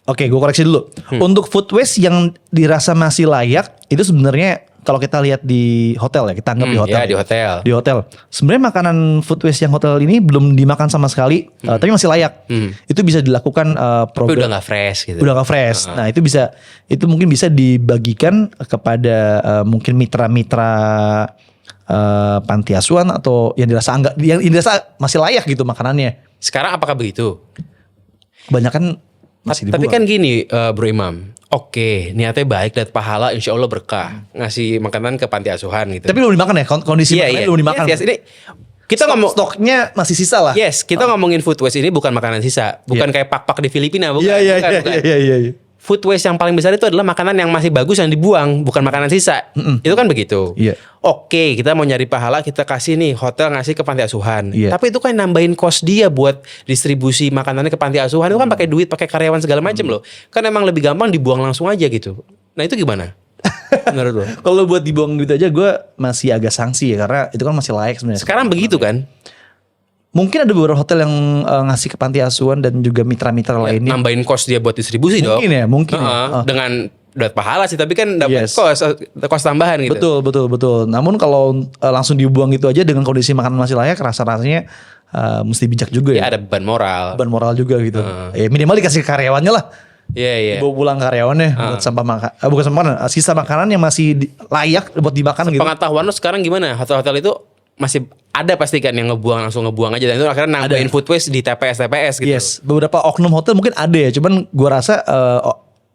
[SPEAKER 2] Oke, gue koreksi dulu. Untuk food waste yang dirasa masih layak itu sebenarnya kalau kita lihat di hotel ya, kita anggap di hotel.
[SPEAKER 1] Ya, di hotel.
[SPEAKER 2] Di hotel. Sebenarnya makanan food waste yang hotel ini belum dimakan sama sekali, tapi masih layak. Itu bisa dilakukan program.
[SPEAKER 1] Tapi udah nggak fresh gitu.
[SPEAKER 2] Udah nggak fresh. Nah itu mungkin bisa dibagikan kepada mungkin mitra-mitra panti asuhan atau yang dirasa masih layak gitu makanannya.
[SPEAKER 1] Sekarang apakah begitu?
[SPEAKER 2] Kebanyakan masih dibuang.
[SPEAKER 1] Tapi kan gini Bro Imam. Oke, niatnya baik dan pahala insya Allah berkah ngasih makanan ke panti asuhan gitu.
[SPEAKER 2] Tapi belum dimakan ya, kondisi makanannya belum dimakan.
[SPEAKER 1] Yes, ini kita
[SPEAKER 2] stoknya masih sisa lah.
[SPEAKER 1] Yes, kita ngomongin food waste ini bukan makanan sisa, bukan kayak pak-pak di Filipina, bukan.
[SPEAKER 2] Iya.
[SPEAKER 1] Food waste yang paling besar itu adalah makanan yang masih bagus yang dibuang, bukan makanan sisa. Itu kan begitu.
[SPEAKER 2] Iya.
[SPEAKER 1] Oke, kita mau nyari pahala, kita kasih nih hotel ngasih ke panti asuhan.
[SPEAKER 2] Iya.
[SPEAKER 1] Tapi itu kan nambahin cost dia buat distribusi makanannya ke panti asuhan. Itu kan pakai duit, pakai karyawan segala macam loh. Kan emang lebih gampang dibuang langsung aja gitu. Nah itu gimana? Menurut lo?
[SPEAKER 2] Kalau buat dibuang duit aja gue masih agak sanksi ya, karena itu kan masih layak sebenarnya.
[SPEAKER 1] Sekarang begitu kan?
[SPEAKER 2] Mungkin ada beberapa hotel yang ngasih ke panti asuhan dan juga mitra-mitra lainnya.
[SPEAKER 1] Nambahin cost dia buat distribusi dong.
[SPEAKER 2] Mungkin ya.
[SPEAKER 1] Dengan dapat pahala sih, tapi kan dapat cost tambahan gitu.
[SPEAKER 2] Betul. Namun kalau langsung dibuang gitu aja dengan kondisi makanan masih layak, rasa-rasanya mesti bijak juga ya.
[SPEAKER 1] Ada beban moral.
[SPEAKER 2] Beban moral juga gitu. Ya minimal dikasih ke karyawannya lah.
[SPEAKER 1] Iya.
[SPEAKER 2] Bawa pulang karyawannya buat sampah bukan sampah makanan, sisa makanan yang masih layak buat dimakan gitu.
[SPEAKER 1] Pengetahuan lo sekarang gimana? Hotel-hotel itu masih ada pasti kan yang langsung ngebuang aja, dan itu akhirnya nambahin food waste di TPS gitu.
[SPEAKER 2] Yes, beberapa oknum hotel mungkin ada ya, cuman gua rasa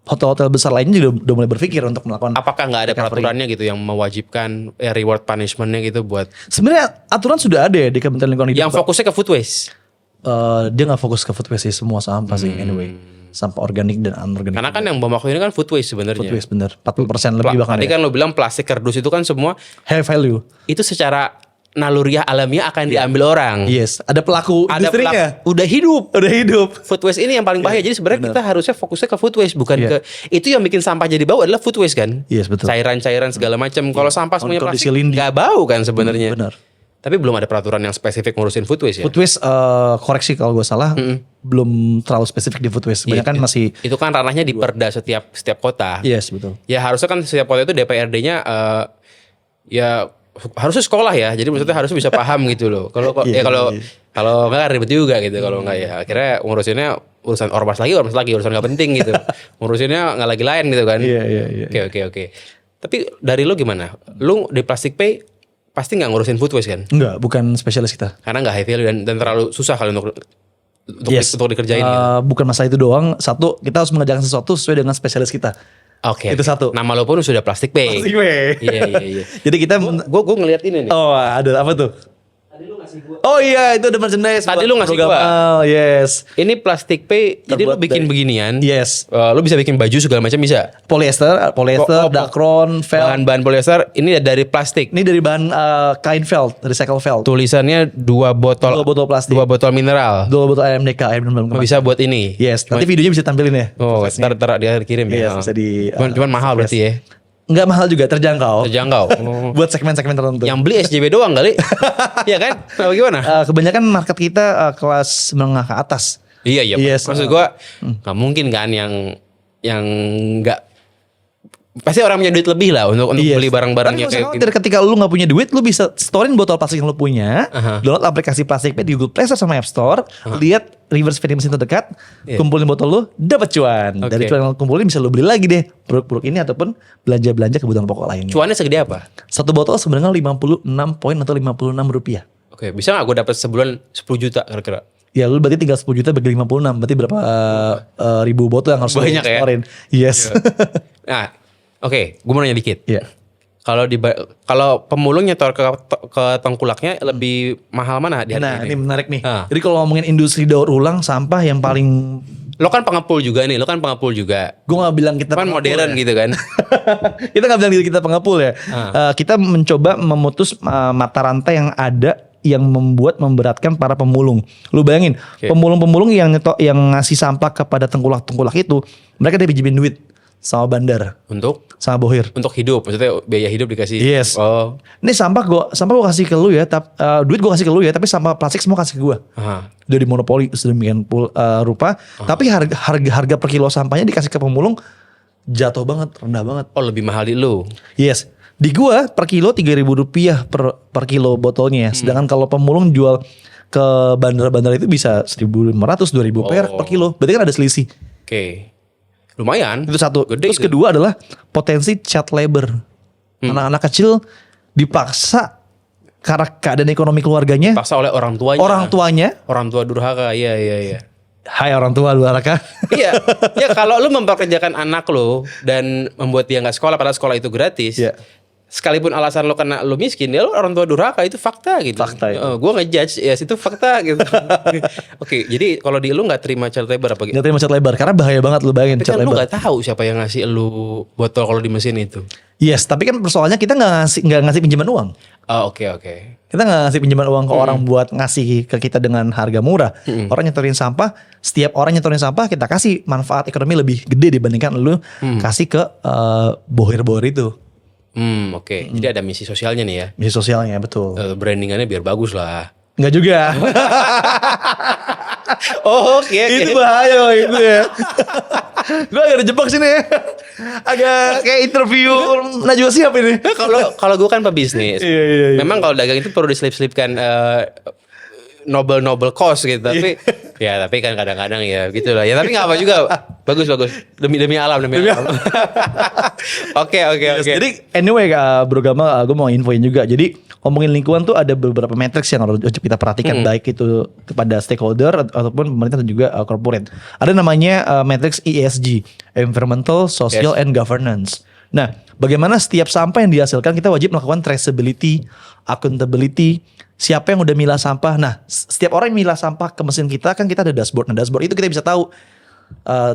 [SPEAKER 2] hotel-hotel besar lainnya juga udah mulai berpikir untuk melakukan.
[SPEAKER 1] Apakah nggak ada peraturannya gitu yang mewajibkan reward punishmentnya gitu buat?
[SPEAKER 2] Sebenarnya aturan sudah ada ya di Kementerian Lingkungan Hidup.
[SPEAKER 1] Yang fokusnya ke food waste.
[SPEAKER 2] Dia nggak fokus ke food waste sih, semua sampah sih anyway. Sampah organik dan anorganik.
[SPEAKER 1] Karena kan yang bom waktu ini kan food waste sebenarnya.
[SPEAKER 2] Food waste bener, 40% lebih bahkan.
[SPEAKER 1] Tadi kan lo bilang plastik, kardus itu kan semua
[SPEAKER 2] high value.
[SPEAKER 1] Itu secara naluriah alamiah akan diambil orang.
[SPEAKER 2] Yes, ada pelaku industrinya.
[SPEAKER 1] Udah hidup. Food waste ini yang paling bahaya. Jadi sebenarnya kita harusnya fokusnya ke food waste, bukan ke itu yang bikin sampah jadi bau adalah food waste kan.
[SPEAKER 2] Yes, betul.
[SPEAKER 1] Cairan-cairan segala macam. Kalau sampah semuanya plastik nggak bau kan sebenarnya.
[SPEAKER 2] Benar.
[SPEAKER 1] Tapi belum ada peraturan yang spesifik ngurusin food waste ya.
[SPEAKER 2] Food waste koreksi kalau gue salah, belum terlalu spesifik di food waste. Banyak kan masih
[SPEAKER 1] itu kan ranahnya di perda setiap kota.
[SPEAKER 2] Yes, betul.
[SPEAKER 1] Ya harusnya kan setiap kota itu DPRD-nya ya harusnya sekolah ya. Jadi maksudnya harusnya bisa paham gitu loh. Kalau kalau enggak ribet juga gitu. Kalau enggak ya akhirnya ngurusinnya urusan ormas lagi urusan enggak penting gitu. Ngurusinnya enggak lagi lain gitu kan.
[SPEAKER 2] Iya.
[SPEAKER 1] Oke. Tapi dari lo gimana? Lo di Plastic Pay pasti nggak ngurusin food waste kan?
[SPEAKER 2] Enggak, bukan spesialis kita.
[SPEAKER 1] Karena nggak high value dan terlalu susah kali untuk dikerjain.
[SPEAKER 2] Bukan masalah itu doang. Satu, kita harus mengerjakan sesuatu sesuai dengan spesialis kita.
[SPEAKER 1] Oke.
[SPEAKER 2] Itu satu.
[SPEAKER 1] Nama lo pun sudah Plastic Pay. Iya.
[SPEAKER 2] Jadi kita
[SPEAKER 1] gue ngeliat ini nih.
[SPEAKER 2] Oh, ada apa tuh?
[SPEAKER 1] Tadi lu ngasih gue.
[SPEAKER 2] Oh iya, itu ada merchandise.
[SPEAKER 1] Tadi lu ngasih gue.
[SPEAKER 2] Oh, yes.
[SPEAKER 1] Ini Plastic Pay. Jadi lu bikin beginian.
[SPEAKER 2] Yes.
[SPEAKER 1] Lu bisa bikin baju segala macam bisa.
[SPEAKER 2] Polyester, dacron, felt.
[SPEAKER 1] Bahan polyester ini dari plastik.
[SPEAKER 2] Ini dari bahan kain felt, recycle felt.
[SPEAKER 1] Tulisannya 2 botol
[SPEAKER 2] plastik.
[SPEAKER 1] 2 botol mineral.
[SPEAKER 2] 2 botol AMDK, air minum kemasan.
[SPEAKER 1] Bisa buat ini.
[SPEAKER 2] Yes. Nanti videonya bisa tampilin ya.
[SPEAKER 1] Oh, ntar dia kirim ya.
[SPEAKER 2] Yes, bisa di.
[SPEAKER 1] Cuman mahal berarti ya.
[SPEAKER 2] Enggak mahal juga, terjangkau. Buat segmen-segmen tertentu.
[SPEAKER 1] Yang beli SJB doang kali. Iya kan? Nah, gimana?
[SPEAKER 2] Kebanyakan market kita kelas menengah ke atas.
[SPEAKER 1] Iya.
[SPEAKER 2] Yes,
[SPEAKER 1] maksud gua nggak mungkin kan yang nggak pasti orang punya duit lebih lah untuk beli barang-barangnya kayak
[SPEAKER 2] gitu. Ketika lu nggak punya duit, lu bisa storein botol plastik yang lu punya, download aplikasi Plastic Pay di Google Play Store sama App Store, lihat reverse vending machine terdekat, kumpulin botol lu, dapat cuan. Dari cuan yang lu kumpulin bisa lu beli lagi deh produk-produk ini ataupun belanja kebutuhan pokok lainnya.
[SPEAKER 1] Cuannya segede apa?
[SPEAKER 2] Satu botol sebenarnya 56 poin atau 56 rupiah.
[SPEAKER 1] Oke, bisa nggak gue dapat sebulan 10 juta kira-kira?
[SPEAKER 2] Ya lu berarti tinggal 10 juta bagi 56, berarti berapa ribu botol yang harus
[SPEAKER 1] banyak
[SPEAKER 2] lu storein. Yes.
[SPEAKER 1] Nah, oke, gue mau nanya dikit.
[SPEAKER 2] Iya.
[SPEAKER 1] Kalau pemulung nyetor ke tengkulaknya lebih mahal mana di
[SPEAKER 2] Nah, ini menarik nih. Jadi kalau ngomongin industri daur ulang sampah yang paling
[SPEAKER 1] lo kan pengepul juga nih,
[SPEAKER 2] Gue gak bilang kita
[SPEAKER 1] kan modern gitu kan.
[SPEAKER 2] Kita gak bilang kita pengepul ya. Kita mencoba memutus mata rantai yang ada yang memberatkan para pemulung. Lu bayangin, pemulung-pemulung yang ngasih sampah kepada tengkulak-tengkulak itu, mereka dipinjemin duit sama bandar. Sama bohir.
[SPEAKER 1] Untuk hidup, maksudnya biaya hidup dikasih.
[SPEAKER 2] Yes.
[SPEAKER 1] Oh.
[SPEAKER 2] Ini sampah gue kasih ke lu ya, duit gue kasih ke lu ya, tapi sampah plastik semua kasih ke gue. Dari monopoli sedemikian rupa. Tapi harga per kilo sampahnya dikasih ke pemulung jatuh banget, rendah banget.
[SPEAKER 1] Oh, lebih mahal di lu.
[SPEAKER 2] Yes. Di gua per kilo 3.000 rupiah per kilo botolnya. Sedangkan kalau pemulung jual ke bandar-bandar itu bisa 1.500, 2.000 per kilo. Berarti kan ada selisih.
[SPEAKER 1] Oke. Lumayan.
[SPEAKER 2] Itu satu.
[SPEAKER 1] Gede.
[SPEAKER 2] Terus kedua adalah potensi child labor. Anak-anak kecil dipaksa karena keadaan ekonomi keluarganya.
[SPEAKER 1] Dipaksa oleh orang tuanya.
[SPEAKER 2] Orang
[SPEAKER 1] tua durhaka. Iya.
[SPEAKER 2] Hai orang tua durhaka.
[SPEAKER 1] Iya. Ya kalau lu memperkerjakan anak lu dan membuat dia nggak sekolah padahal sekolah itu gratis.
[SPEAKER 2] Iya.
[SPEAKER 1] Sekalipun alasan lo karena lo miskin, ya lo orang tua durhaka itu fakta gitu.
[SPEAKER 2] Fakta itu.
[SPEAKER 1] Gue ngejudge, ya itu fakta gitu. Oke, jadi kalau di lo nggak terima child labor apa gitu?
[SPEAKER 2] Nggak terima child labor karena bahaya banget lo bayangin
[SPEAKER 1] tapi
[SPEAKER 2] child
[SPEAKER 1] kan
[SPEAKER 2] labor.
[SPEAKER 1] Lo nggak tahu siapa yang ngasih lo botol kalau di mesin itu.
[SPEAKER 2] Yes, tapi kan persoalannya kita nggak ngasih pinjaman uang.
[SPEAKER 1] Oh, oke.
[SPEAKER 2] Kita nggak ngasih pinjaman uang ke orang buat ngasih ke kita dengan harga murah. Orang nyetorin sampah, setiap orang nyetorin sampah kita kasih manfaat ekonomi lebih gede dibandingkan lo kasih ke bohir-bohir itu.
[SPEAKER 1] Oke. Jadi ada misi sosialnya nih ya.
[SPEAKER 2] Misi sosialnya betul.
[SPEAKER 1] Brandingannya biar bagus lah.
[SPEAKER 2] Enggak juga.
[SPEAKER 1] Oke.
[SPEAKER 2] Itu bahaya loh itu ya. Gue agak dijebak sini ya. Agak kayak interview Najwa Shihab ini.
[SPEAKER 1] Kalau gue kan pebisnis.
[SPEAKER 2] Iya.
[SPEAKER 1] Memang kalau dagang itu perlu diselip-selipkan noble cause gitu. Tapi tapi kan kadang-kadang ya gitulah. Ya tapi nggak apa juga. Bagus. Demi alam. Oke.
[SPEAKER 2] Jadi anyway Bro Gamal, gue mau infoin juga. Jadi ngomongin lingkungan tuh ada beberapa matriks yang harus kita perhatikan, baik itu kepada stakeholder ataupun pemerintah dan juga corporate. Ada namanya matriks ESG, Environmental, Social, and Governance. Nah, bagaimana setiap sampah yang dihasilkan kita wajib melakukan traceability, accountability. Siapa yang udah milah sampah? Nah, setiap orang yang milah sampah ke mesin kita kan kita ada dashboard. Nah, dashboard itu kita bisa tahu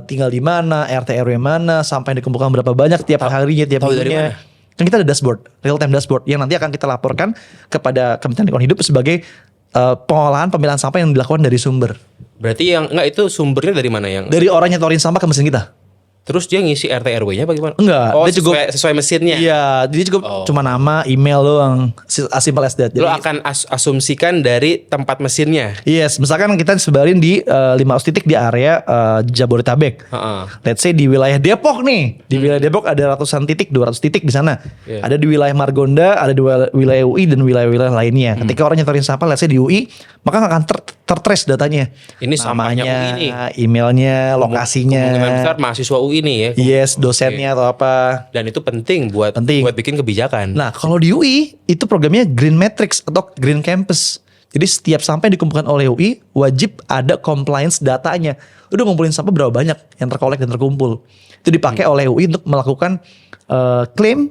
[SPEAKER 2] tinggal di mana, RT RW mana, sampah yang dikumpulkan berapa banyak tiap harinya, tiap minggunya. kan kita ada dashboard, real time dashboard yang nanti akan kita laporkan kepada Kementerian Lingkungan Hidup sebagai pengolahan pemilahan sampah yang dilakukan dari sumber.
[SPEAKER 1] Berarti yang enggak itu sumbernya dari mana yang?
[SPEAKER 2] Dari orang nyetorin sampah ke mesin kita.
[SPEAKER 1] Terus dia ngisi RT RW-nya bagaimana?
[SPEAKER 2] Enggak,
[SPEAKER 1] Oh,
[SPEAKER 2] dia cukup
[SPEAKER 1] sesuai mesinnya.
[SPEAKER 2] Iya, dia cukup cuma nama, email doang, as simple as that.
[SPEAKER 1] Lo akan asumsikan dari tempat mesinnya.
[SPEAKER 2] Yes, misalkan kita sebarin di 500 titik di area Jabodetabek. Let's say di wilayah Depok nih. Di wilayah Depok ada ratusan titik, 200 titik di sana.
[SPEAKER 1] Yeah.
[SPEAKER 2] Ada di wilayah Margonda, ada di wilayah UI dan wilayah-wilayah lainnya. Ketika orang nyetorin sampah let's say di UI, maka akan tertrace datanya.
[SPEAKER 1] Ini sampahnya UI nih.
[SPEAKER 2] Emailnya, lokasinya.
[SPEAKER 1] Kemungkinan besar mahasiswa UI nih ya.
[SPEAKER 2] Yes, dosennya atau apa.
[SPEAKER 1] Dan itu penting buat bikin kebijakan.
[SPEAKER 2] Nah, kalau di UI itu programnya Green Matrix atau Green Campus. Jadi setiap sampah yang dikumpulkan oleh UI wajib ada compliance datanya. Udah ngumpulin sampah berapa banyak yang terkolek dan terkumpul. Itu dipakai oleh UI untuk melakukan klaim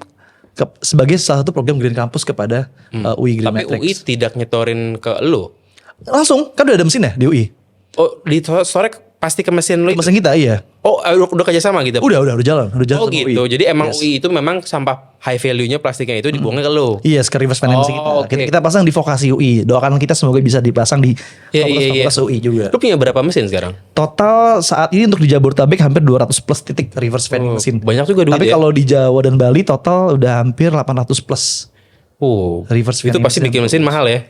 [SPEAKER 2] sebagai salah satu program Green Campus kepada UI Green
[SPEAKER 1] Tapi
[SPEAKER 2] Matrix.
[SPEAKER 1] UI tidak nyetorin ke lo.
[SPEAKER 2] Langsung, kan udah ada mesin ya di UI.
[SPEAKER 1] Oh, di sore pasti ke mesin lo.
[SPEAKER 2] Ke mesin kita, iya.
[SPEAKER 1] Oh, udah kerjasama gitu?
[SPEAKER 2] Udah jalan.
[SPEAKER 1] Oh
[SPEAKER 2] sama
[SPEAKER 1] gitu.
[SPEAKER 2] UI.
[SPEAKER 1] Jadi emang UI itu memang sampah high value-nya plastiknya itu dibuangnya ke lo.
[SPEAKER 2] Yes, ke reverse financing
[SPEAKER 1] okay.
[SPEAKER 2] kita pasang di vokasi UI. Doakan kita semoga bisa dipasang di fakultas UI juga.
[SPEAKER 1] Lu punya berapa mesin sekarang?
[SPEAKER 2] Total saat ini untuk di Jabodetabek hampir 200 plus titik reverse vending mesin.
[SPEAKER 1] Banyak juga duit.
[SPEAKER 2] Tapi kalau di Jawa dan Bali total udah hampir 800 plus.
[SPEAKER 1] Reverse
[SPEAKER 2] Reverse
[SPEAKER 1] itu
[SPEAKER 2] vending
[SPEAKER 1] pasti bikin mesin mahal ya?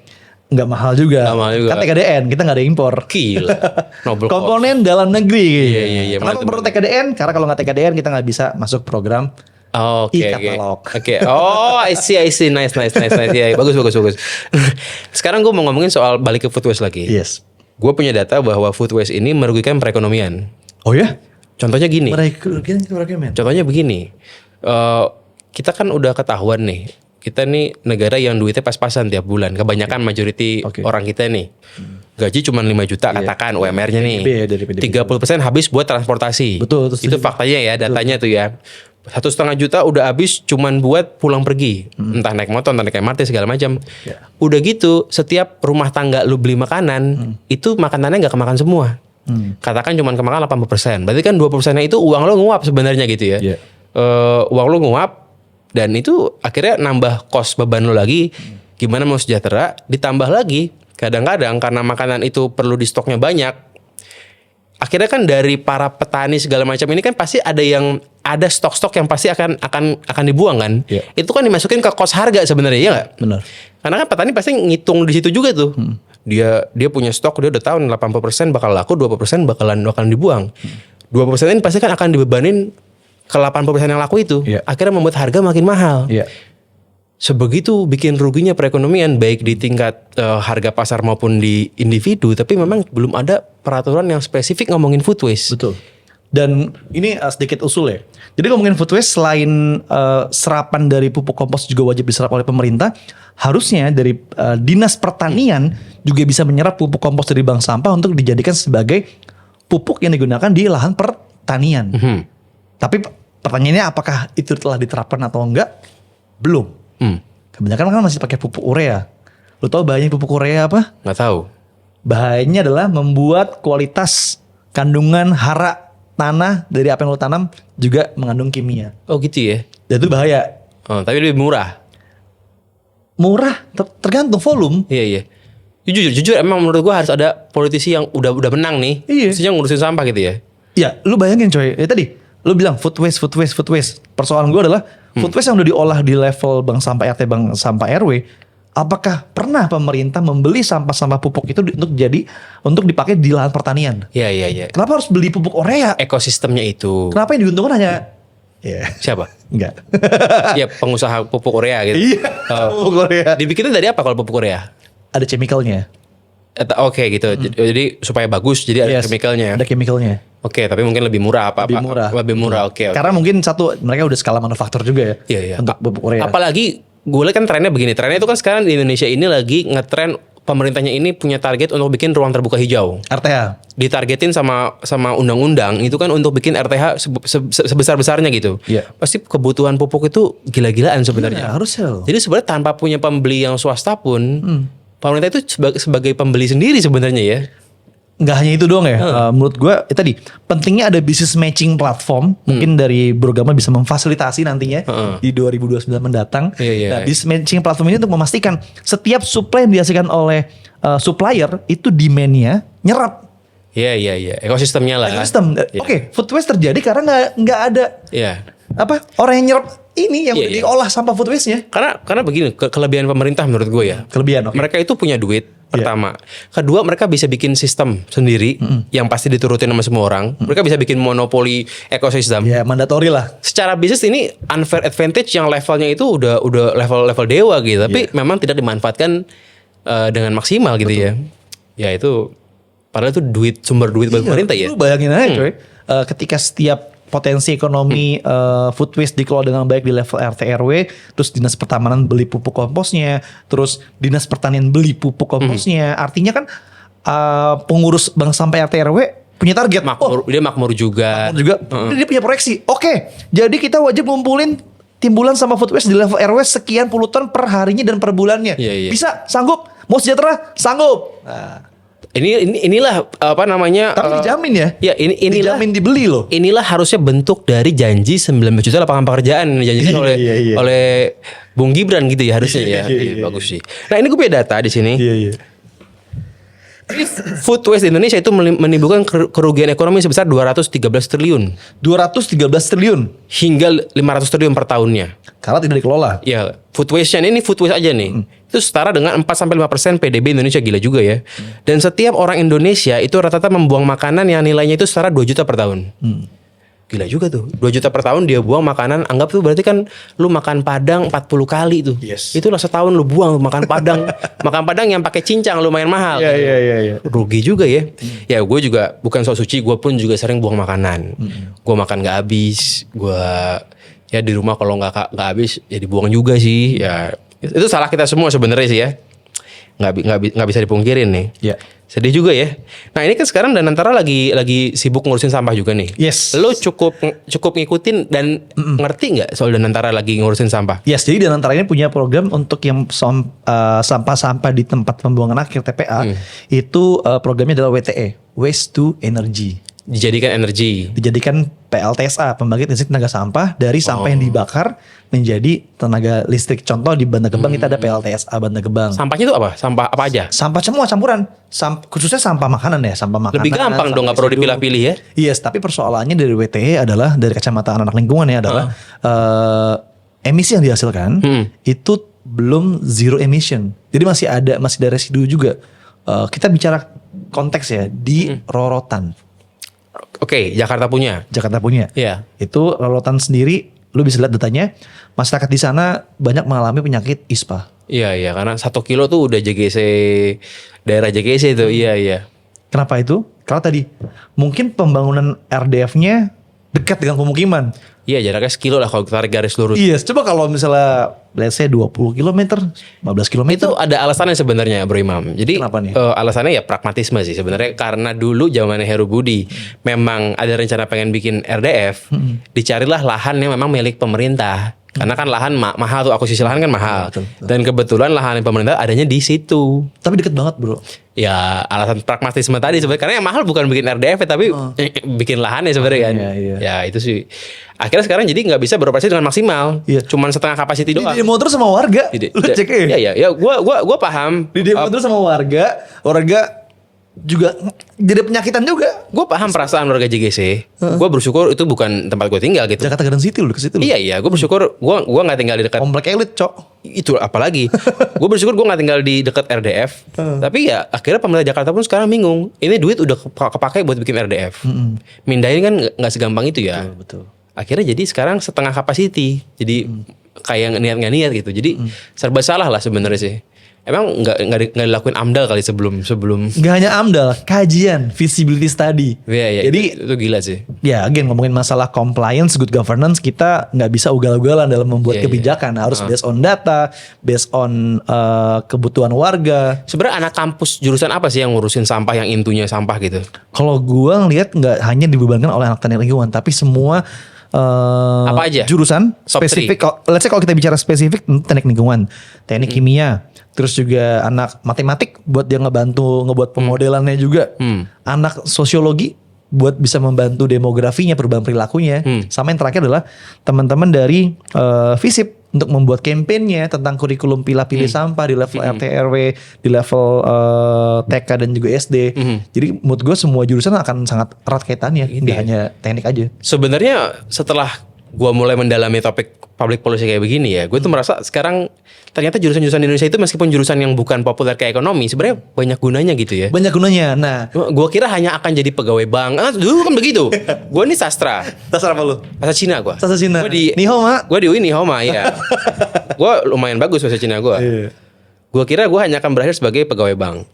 [SPEAKER 2] Nggak mahal juga. Kan TKDN, kita nggak ada impor.
[SPEAKER 1] Gila.
[SPEAKER 2] Komponen dalam negeri.
[SPEAKER 1] Iya.
[SPEAKER 2] Kenapa perlu TKDN? Karena kalau nggak TKDN kita nggak bisa masuk program e-katalog.
[SPEAKER 1] Oke. Oh, I see. Nice. Ya, bagus. Sekarang gue mau ngomongin soal balik ke food waste lagi.
[SPEAKER 2] Yes.
[SPEAKER 1] Gue punya data bahwa food waste ini merugikan perekonomian.
[SPEAKER 2] Oh ya?
[SPEAKER 1] Contohnya gini.
[SPEAKER 2] Contohnya
[SPEAKER 1] begini. Kita kan udah ketahuan nih. Kita nih negara yang duitnya pas-pasan tiap bulan. Kebanyakan majority orang kita nih. Gaji cuma 5 juta katakan UMR-nya nih. 30% habis buat transportasi.
[SPEAKER 2] Betul.
[SPEAKER 1] Itu faktanya ya, datanya tuh ya. 1,5 juta udah habis cuman buat pulang pergi. Entah naik motor, entah naik MRT segala macam. Udah gitu, setiap rumah tangga lu beli makanan, itu makanannya nggak kemakan semua. Katakan cuman kemakan 80%. Berarti kan 20%-nya itu uang lo nguap sebenarnya gitu ya. Uang lo nguap. Dan itu akhirnya nambah kos beban lo lagi. Gimana mau sejahtera? Ditambah lagi kadang-kadang karena makanan itu perlu di stoknya banyak. Akhirnya kan dari para petani segala macam ini kan pasti ada stok-stok yang pasti akan dibuang kan. Itu kan dimasukin ke kos harga sebenarnya ya nggak?
[SPEAKER 2] Benar.
[SPEAKER 1] Karena kan petani pasti ngitung di situ juga tuh. Dia punya stok, dia udah tahu 80% bakal laku, 20% bakalan dibuang. 20% ini pasti kan akan dibebanin ke 80% yang laku itu. Akhirnya membuat harga makin mahal. Sebegitu bikin ruginya perekonomian baik di tingkat harga pasar maupun di individu, tapi memang belum ada peraturan yang spesifik ngomongin food waste.
[SPEAKER 2] Betul. Dan ini sedikit usul ya. Jadi ngomongin food waste selain serapan dari pupuk kompos juga wajib diserap oleh pemerintah, harusnya dari Dinas Pertanian juga bisa menyerap pupuk kompos dari bank sampah untuk dijadikan sebagai pupuk yang digunakan di lahan pertanian. Tapi pertanyaannya apakah itu telah diterapkan atau enggak? Belum. Kebanyakan kan masih pakai pupuk urea. Lo tau bahayanya pupuk urea apa?
[SPEAKER 1] Nggak tahu.
[SPEAKER 2] Bahayanya adalah membuat kualitas kandungan hara tanah dari apa yang lo tanam juga mengandung kimia.
[SPEAKER 1] Oh gitu ya?
[SPEAKER 2] Dan itu bahaya.
[SPEAKER 1] Tapi lebih murah.
[SPEAKER 2] Murah, tergantung volume.
[SPEAKER 1] Iya. Jujur emang menurut gua harus ada politisi yang udah menang nih. Maksudnya ngurusin sampah gitu ya.
[SPEAKER 2] Ya, lu bayangin coy. Tadi lu bilang food waste. Persoalan gue adalah food waste yang udah diolah di level bank sampah RT, bank sampah RW. Apakah pernah pemerintah membeli sampah-sampah pupuk itu untuk dipakai di lahan pertanian?
[SPEAKER 1] Iya.
[SPEAKER 2] Kenapa harus beli pupuk urea?
[SPEAKER 1] Ekosistemnya itu.
[SPEAKER 2] Kenapa yang diuntungkan hanya
[SPEAKER 1] siapa?
[SPEAKER 2] Enggak.
[SPEAKER 1] Ya pengusaha pupuk urea gitu.
[SPEAKER 2] Iya. Pupuk urea.
[SPEAKER 1] Dibikinnya dari apa kalau pupuk urea?
[SPEAKER 2] Ada chemicalnya.
[SPEAKER 1] Oke gitu. Jadi supaya bagus jadi ada chemicalnya.
[SPEAKER 2] Ada chemicalnya.
[SPEAKER 1] Oke, tapi mungkin lebih murah Lebih murah. Oke.
[SPEAKER 2] Karena mungkin mereka udah skala manufaktur juga ya.
[SPEAKER 1] Iya.
[SPEAKER 2] Untuk pupuk urea.
[SPEAKER 1] Apalagi gue lihat kan trennya begini. Trennya itu kan sekarang di Indonesia ini lagi ngetren pemerintahnya ini punya target untuk bikin ruang terbuka hijau.
[SPEAKER 2] RTH.
[SPEAKER 1] Ditargetin sama undang-undang itu kan untuk bikin RTH sebesar-besarnya gitu. Pasti kebutuhan pupuk itu gila-gilaan sebenarnya.
[SPEAKER 2] Harusnya.
[SPEAKER 1] Jadi sebenarnya tanpa punya pembeli yang swasta pun pemerintah itu sebagai pembeli sendiri sebenarnya ya.
[SPEAKER 2] nggak hanya itu doang ya. Menurut gue tadi pentingnya ada business matching platform. Mungkin dari Brogama bisa memfasilitasi nantinya di 2029 mendatang. Nah, business matching platform ini untuk memastikan setiap supply yang dihasilkan oleh supplier itu demand-nya nyerap.
[SPEAKER 1] Iya. Ekosistemnya lah.
[SPEAKER 2] Ekosistem. Oke, food waste terjadi karena nggak ada orang yang nyerap ini yang diolah sampah food waste-nya.
[SPEAKER 1] Karena begini, kelebihan pemerintah menurut gue ya.
[SPEAKER 2] Kelebihan.
[SPEAKER 1] Mereka itu punya duit. Pertama, kedua mereka bisa bikin sistem sendiri yang pasti diturutin sama semua orang. Mereka bisa bikin monopoli ekosistem.
[SPEAKER 2] Ya, mandatori lah.
[SPEAKER 1] Secara bisnis ini unfair advantage yang levelnya itu udah level dewa gitu. Tapi memang tidak dimanfaatkan dengan maksimal gitu ya. Ya itu padahal itu sumber duit buat pemerintah ya.
[SPEAKER 2] Lu bayangin aja coy. Ketika setiap potensi ekonomi food waste dikelola dengan baik di level RT RW, terus dinas pertamanan beli pupuk komposnya, terus dinas pertanian beli pupuk komposnya, artinya kan pengurus bank sampah RT RW punya target.
[SPEAKER 1] Dia makmur juga.
[SPEAKER 2] Dia punya proyeksi. Oke, jadi kita wajib ngumpulin timbulan sama food waste di level RW sekian puluh ton per harinya dan per bulannya. Bisa, sanggup, mau sejahtera, sanggup. Nah.
[SPEAKER 1] Inilah apa namanya?
[SPEAKER 2] Tapi dijamin ya?
[SPEAKER 1] Ya inilah
[SPEAKER 2] dijamin dibeli loh.
[SPEAKER 1] Inilah harusnya bentuk dari janji 19 juta lapangan pekerjaan yang dijanjikan oleh Bung Gibran gitu ya harusnya ya. Bagus sih. Nah ini gue punya data di sini. Food waste di Indonesia itu menimbulkan kerugian ekonomi sebesar 213 triliun.
[SPEAKER 2] 213 triliun
[SPEAKER 1] hingga 500 triliun per tahunnya.
[SPEAKER 2] Karena tidak dikelola.
[SPEAKER 1] Ya, food waste-nya ini food waste aja nih. Itu setara dengan 4-5% PDB Indonesia, gila juga ya. Dan setiap orang Indonesia itu rata-rata membuang makanan yang nilainya itu setara 2 juta per tahun. Gila juga tuh. 2 juta per tahun dia buang makanan. Anggap tuh berarti kan lu makan padang 40 kali tuh. Itulah setahun lu buang makan padang. Makan padang yang pakai cincang lumayan mahal.
[SPEAKER 2] Iya.
[SPEAKER 1] Rugi juga ya. Ya gue juga bukan sok suci, gue pun juga sering buang makanan. Gue makan gak habis. Gue ya di rumah kalau gak habis ya dibuang juga sih. Ya itu salah kita semua sebenarnya sih ya. Nggak bisa dipungkirin nih. Sedih juga ya. Nah ini kan sekarang Danantara lagi sibuk ngurusin sampah juga nih. Lo cukup ngikutin dan ngerti nggak soal Danantara lagi ngurusin sampah?
[SPEAKER 2] Jadi Danantara ini punya program untuk yang sampah-sampah di tempat pembuangan akhir TPA. Itu programnya adalah WTE, Waste to Energy. Dijadikan PLTSA, pembangkit listrik tenaga sampah dari sampah yang dibakar menjadi tenaga listrik. Contoh di Bantar Gebang kita ada PLTSA Bantar Gebang.
[SPEAKER 1] Sampahnya itu apa? Sampah apa aja?
[SPEAKER 2] Sampah semua campuran. Khususnya sampah makanan ya, sampah makanan.
[SPEAKER 1] Lebih gampang dong, nggak perlu dipilah-pilih ya?
[SPEAKER 2] Yes, tapi persoalannya dari WTE adalah dari kacamata anak lingkungan ya adalah emisi yang dihasilkan itu belum zero emission. Jadi masih ada residu juga. Kita bicara konteks ya di rorotan.
[SPEAKER 1] Oke, Jakarta punya.
[SPEAKER 2] Iya. Itu rorotan sendiri, lu bisa lihat datanya. Masyarakat di sana banyak mengalami penyakit ISPA.
[SPEAKER 1] Iya, karena 1 kilo tuh udah JGC, daerah JGC itu. Iya.
[SPEAKER 2] Kenapa itu? Karena tadi mungkin pembangunan RDF-nya dekat dengan pemukiman.
[SPEAKER 1] Iya, jaraknya sekilo lah kalau kita tarik garis lurus.
[SPEAKER 2] Iya, coba kalau misalnya let's say 20 km, 15 km.
[SPEAKER 1] Itu ada alasannya sebenarnya Bro Imam. Jadi
[SPEAKER 2] kenapa nih?
[SPEAKER 1] Alasannya ya pragmatisme sih sebenarnya, karena dulu zamannya Heru Budi memang ada rencana pengen bikin RDF, dicarilah lahan yang memang milik pemerintah. Karena kan lahan mahal tuh, akuisisi lahan kan mahal. Betul. Dan kebetulan lahan pemerintah adanya di situ.
[SPEAKER 2] Tapi deket banget bro.
[SPEAKER 1] Ya alasan pragmatisme tadi sebenarnya, karena yang mahal bukan bikin RDF tapi bikin lahannya sebenarnya kan.
[SPEAKER 2] Iya.
[SPEAKER 1] Ya itu sih. Akhirnya sekarang jadi nggak bisa beroperasi dengan maksimal. Iya. Cuman setengah kapasiti doang.
[SPEAKER 2] Di demo terus sama warga. Lu cek
[SPEAKER 1] ya. Ya, gua paham.
[SPEAKER 2] Di demo terus sama warga juga jadi penyakitan juga.
[SPEAKER 1] Gue paham perasaan warga JGC. Gue bersyukur itu bukan tempat gue tinggal gitu.
[SPEAKER 2] Jakarta Garden City lu ke situ.
[SPEAKER 1] Iya. Gue bersyukur gue nggak tinggal di dekat
[SPEAKER 2] komplek elit, cok.
[SPEAKER 1] Itu apalagi. Gue bersyukur gue nggak tinggal di dekat RDF. Tapi ya akhirnya pemerintah Jakarta pun sekarang bingung. Ini duit udah kepake buat bikin RDF. Mindahin kan nggak segampang itu ya.
[SPEAKER 2] Betul.
[SPEAKER 1] Akhirnya jadi sekarang setengah kapasiti. Jadi kayak niat nggak niat gitu. Jadi serba salah lah sebenarnya sih. Emang nggak dilakuin AMDAL kali sebelum
[SPEAKER 2] nggak hanya AMDAL, kajian feasibility study.
[SPEAKER 1] Iya. Jadi itu gila sih.
[SPEAKER 2] Ya, again ngomongin masalah compliance, good governance, kita nggak bisa ugal-ugalan dalam membuat kebijakan. Harus based on data, based on kebutuhan warga.
[SPEAKER 1] Sebenarnya anak kampus jurusan apa sih yang ngurusin sampah, yang intunya sampah gitu?
[SPEAKER 2] Kalau gua ngelihat nggak hanya dibebankan oleh anak teknik lingkungan, tapi semua
[SPEAKER 1] Apa aja?
[SPEAKER 2] Jurusan
[SPEAKER 1] Top
[SPEAKER 2] spesifik. Let's say kalau kita bicara spesifik teknik lingkungan, teknik kimia, terus juga anak matematik buat dia ngebuat pemodelannya juga. Anak sosiologi buat bisa membantu demografinya, perubahan perilakunya. Sama yang terakhir adalah teman-teman dari FISIP untuk membuat kampanyenya tentang kurikulum pilih sampah di level RT RW, di level TK dan juga SD. Jadi menurut gue semua jurusan akan sangat erat kaitannya, nggak hanya teknik aja.
[SPEAKER 1] Sebenarnya setelah gue mulai mendalami topik public policy kayak begini ya, gue tuh merasa sekarang ternyata jurusan-jurusan Indonesia itu meskipun jurusan yang bukan populer kayak ekonomi, sebenarnya banyak gunanya gitu ya.
[SPEAKER 2] Banyak gunanya. Nah,
[SPEAKER 1] gue kira hanya akan jadi pegawai bank. Dulu kan begitu. Gue ini sastra.
[SPEAKER 2] Sastra apa lu?
[SPEAKER 1] Bahasa Cina gue.
[SPEAKER 2] Sastra Cina.
[SPEAKER 1] Gue di
[SPEAKER 2] Nihoma.
[SPEAKER 1] Gue di UI Nihoma ya. Gue lumayan bagus bahasa Cina gue. Gue kira gue hanya akan berakhir sebagai pegawai bank.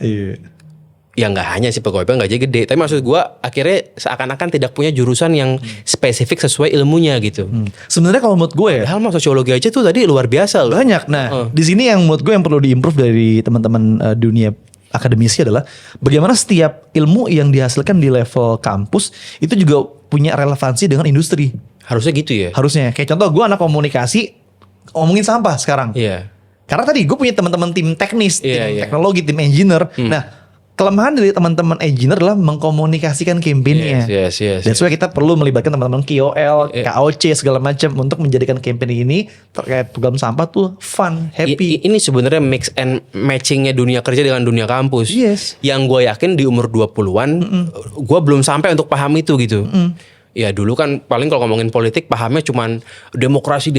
[SPEAKER 1] Ya nggak hanya sih pegawai bank gaji gede, tapi maksud gue akhirnya seakan-akan tidak punya jurusan yang spesifik sesuai ilmunya gitu.
[SPEAKER 2] Sebenarnya kalau menurut gue ya,
[SPEAKER 1] padahal mah sosiologi aja tuh tadi luar biasa loh.
[SPEAKER 2] Banyak. Nah, di sini yang menurut gue yang perlu diimprove dari teman-teman dunia akademisi adalah bagaimana setiap ilmu yang dihasilkan di level kampus itu juga punya relevansi dengan industri.
[SPEAKER 1] Harusnya gitu ya.
[SPEAKER 2] Harusnya. Kayak contoh gue anak komunikasi ngomongin sampah sekarang.
[SPEAKER 1] Iya.
[SPEAKER 2] Karena tadi gue punya teman-teman tim teknis, tim
[SPEAKER 1] Iya.
[SPEAKER 2] teknologi, tim engineer. Nah, kelemahan dari teman-teman engineer adalah mengkomunikasikan kampanyenya.
[SPEAKER 1] Yes.
[SPEAKER 2] That's why kita perlu melibatkan teman-teman KOL, KOC segala macam untuk menjadikan campaign ini terkait program sampah tuh fun, happy.
[SPEAKER 1] Ini sebenarnya mix and matchingnya dunia kerja dengan dunia kampus.
[SPEAKER 2] Yes.
[SPEAKER 1] Yang gue yakin di umur 20-an, gue belum sampai untuk paham itu gitu. Ya dulu kan paling kalau ngomongin politik pahamnya cuman demokrasi.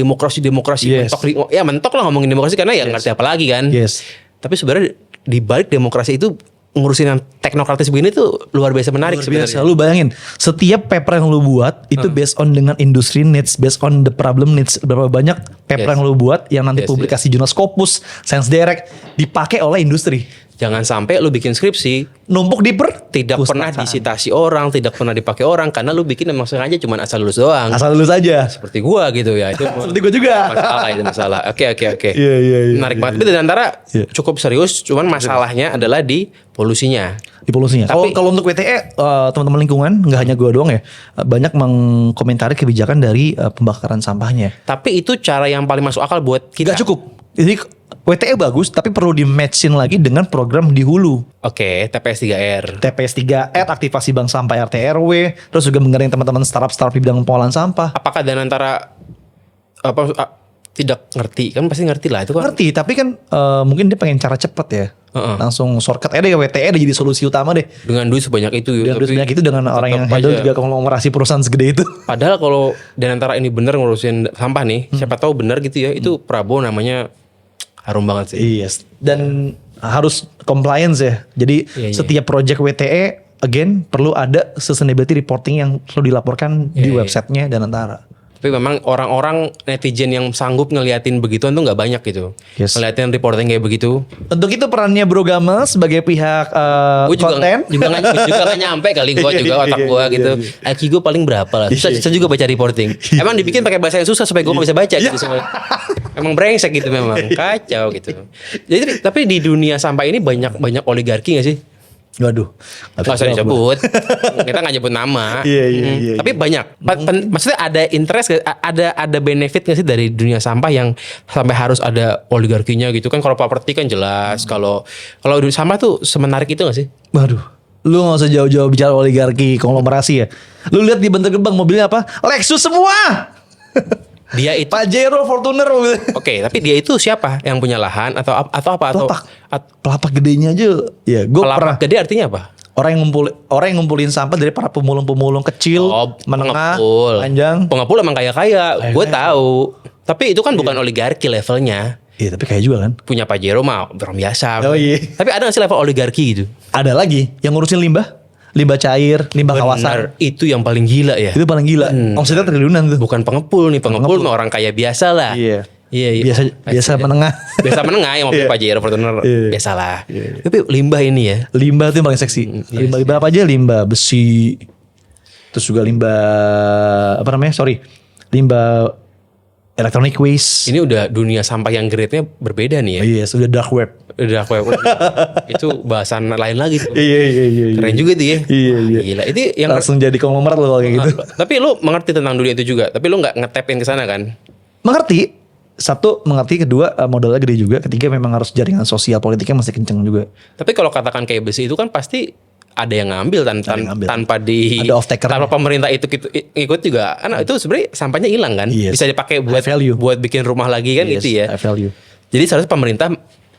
[SPEAKER 2] Yes.
[SPEAKER 1] Mentok lah ngomongin demokrasi karena ya ngerti apa lagi kan.
[SPEAKER 2] Yes.
[SPEAKER 1] Tapi sebenarnya di balik demokrasi itu ngurusin yang teknokratis begini tuh luar biasa menarik sebenarnya.
[SPEAKER 2] Lu bayangin, setiap paper yang lu buat itu based on dengan industry needs, based on the problem needs. Berapa banyak paper yang lu buat yang nanti publikasi jurnal Scopus, Science Direct dipakai oleh industri.
[SPEAKER 1] Jangan sampai lu bikin skripsi
[SPEAKER 2] numpuk di
[SPEAKER 1] tidak pernah disitasi orang, tidak pernah dipakai orang karena lu bikin emang sengaja cuman asal lulus doang.
[SPEAKER 2] Asal lulus aja.
[SPEAKER 1] Seperti gua gitu ya. Itu
[SPEAKER 2] seperti gua juga.
[SPEAKER 1] Masalah. Oke.
[SPEAKER 2] Iya.
[SPEAKER 1] Menarik banget. Tapi di antara cukup serius, cuman masalahnya adalah di polusinya.
[SPEAKER 2] Di polusinya. Kalau untuk WTE teman-teman lingkungan nggak hanya gua doang ya, banyak mengkomentari kebijakan dari pembakaran sampahnya.
[SPEAKER 1] Tapi itu cara yang paling masuk akal buat kita.
[SPEAKER 2] Gak cukup. Jadi WTE bagus, tapi perlu di-matchin lagi dengan program di hulu.
[SPEAKER 1] Oke, TPS 3R.
[SPEAKER 2] TPS 3R, aktivasi bank sampah RT RW, terus juga menggandeng teman-teman startup di bidang pengolahan sampah.
[SPEAKER 1] Apakah dan antara tidak ngerti? Kan pasti ngerti lah itu kan.
[SPEAKER 2] Ngerti, tapi kan mungkin dia pengen cara cepet ya. Langsung shortcut aja deh, WTE udah jadi solusi utama deh.
[SPEAKER 1] Dengan duit sebanyak itu.
[SPEAKER 2] Dengan orang yang handle juga konglomerasi perusahaan segede itu.
[SPEAKER 1] Padahal kalau dan antara ini bener ngurusin sampah nih, siapa tahu bener gitu ya, itu Prabowo namanya harum banget sih.
[SPEAKER 2] Yes. Dan harus compliance ya. Jadi setiap project WTE again perlu ada sustainability reporting yang perlu dilaporkan di websitenya dan antara.
[SPEAKER 1] Tapi memang orang-orang netizen yang sanggup ngeliatin begituan tuh nggak banyak gitu. Ngeliatin reporting kayak begitu.
[SPEAKER 2] Untuk itu perannya Bro Gamal sebagai pihak konten.
[SPEAKER 1] Juga nggak nyampe kali gue juga otak gue gitu. IQ gue paling berapa lah. Susah juga baca reporting. Emang dibikin pakai bahasa yang susah supaya gue nggak bisa baca gitu semua. Emang brengsek gitu memang. Kacau gitu. Jadi tapi di dunia sampah ini banyak oligarki nggak sih?
[SPEAKER 2] Waduh,
[SPEAKER 1] nggak usah disebut. Kita nggak nyebut nama.
[SPEAKER 2] Iya.
[SPEAKER 1] Tapi banyak. Maksudnya ada interest, ada benefit nggak sih dari dunia sampah yang sampai harus ada oligarkinya gitu kan? Kalau properti kan jelas. Kalau dunia sampah tuh semenarik itu nggak sih?
[SPEAKER 2] Waduh, lu nggak usah jauh-jauh bicara oligarki konglomerasi ya. Lu lihat di Bantar Gebang mobilnya apa? Lexus semua.
[SPEAKER 1] Dia itu
[SPEAKER 2] Pajero, Fortuner.
[SPEAKER 1] Oke, tapi dia itu siapa? Yang punya lahan atau apa?
[SPEAKER 2] Pelapak gedenya aja. Ya, gue pernah.
[SPEAKER 1] Gede artinya apa?
[SPEAKER 2] Orang yang ngumpulin sampah dari para pemulung-pemulung kecil, menengah, panjang.
[SPEAKER 1] Pengepul emang kaya-kaya. Gue tahu. Tapi itu kan bukan oligarki levelnya.
[SPEAKER 2] Iya, tapi kaya juga kan.
[SPEAKER 1] Punya Pajero mah orang biasa.
[SPEAKER 2] Oh iya.
[SPEAKER 1] Tapi ada nggak sih level oligarki gitu?
[SPEAKER 2] Ada lagi yang ngurusin limbah cair, limbah kawasan.
[SPEAKER 1] Itu yang paling gila ya.
[SPEAKER 2] Itu paling gila. Omsetnya triliunan tuh.
[SPEAKER 1] Bukan pengepul nih, pengepul mah orang kaya biasa lah.
[SPEAKER 2] Iya. Biasa menengah.
[SPEAKER 1] Biasa menengah yang mobil Pajero, Fortuner biasalah. Tapi limbah ini ya.
[SPEAKER 2] Limbah itu yang paling seksi. Limbah apa aja? Limbah besi. Terus juga limbah limbah electronic waste.
[SPEAKER 1] Ini udah dunia sampah yang grade-nya berbeda nih ya.
[SPEAKER 2] Iya, sudah dark web.
[SPEAKER 1] Udah aku itu bahasan lain lagi tuh.
[SPEAKER 2] Iya.
[SPEAKER 1] Keren juga tuh ya.
[SPEAKER 2] Iya.
[SPEAKER 1] Gila. Itu yang
[SPEAKER 2] Langsung jadi konglomerat loh kayak gitu.
[SPEAKER 1] Tapi lu mengerti tentang dunia itu juga. Tapi lu nggak ngetapin ke sana kan?
[SPEAKER 2] Mengerti. Satu, mengerti. Kedua, modalnya gede juga. Ketiga, memang harus jaringan sosial politiknya masih kenceng juga.
[SPEAKER 1] Tapi kalau katakan kayak besi itu kan pasti ada yang ngambil tanpa
[SPEAKER 2] Ada off-taker.
[SPEAKER 1] tanpa pemerintah itu ikut juga. Karena itu sebenarnya sampahnya hilang kan?
[SPEAKER 2] Yes.
[SPEAKER 1] Bisa dipakai buat
[SPEAKER 2] High value.
[SPEAKER 1] buat bikin rumah lagi kan gitu ya.
[SPEAKER 2] High value.
[SPEAKER 1] Jadi seharusnya pemerintah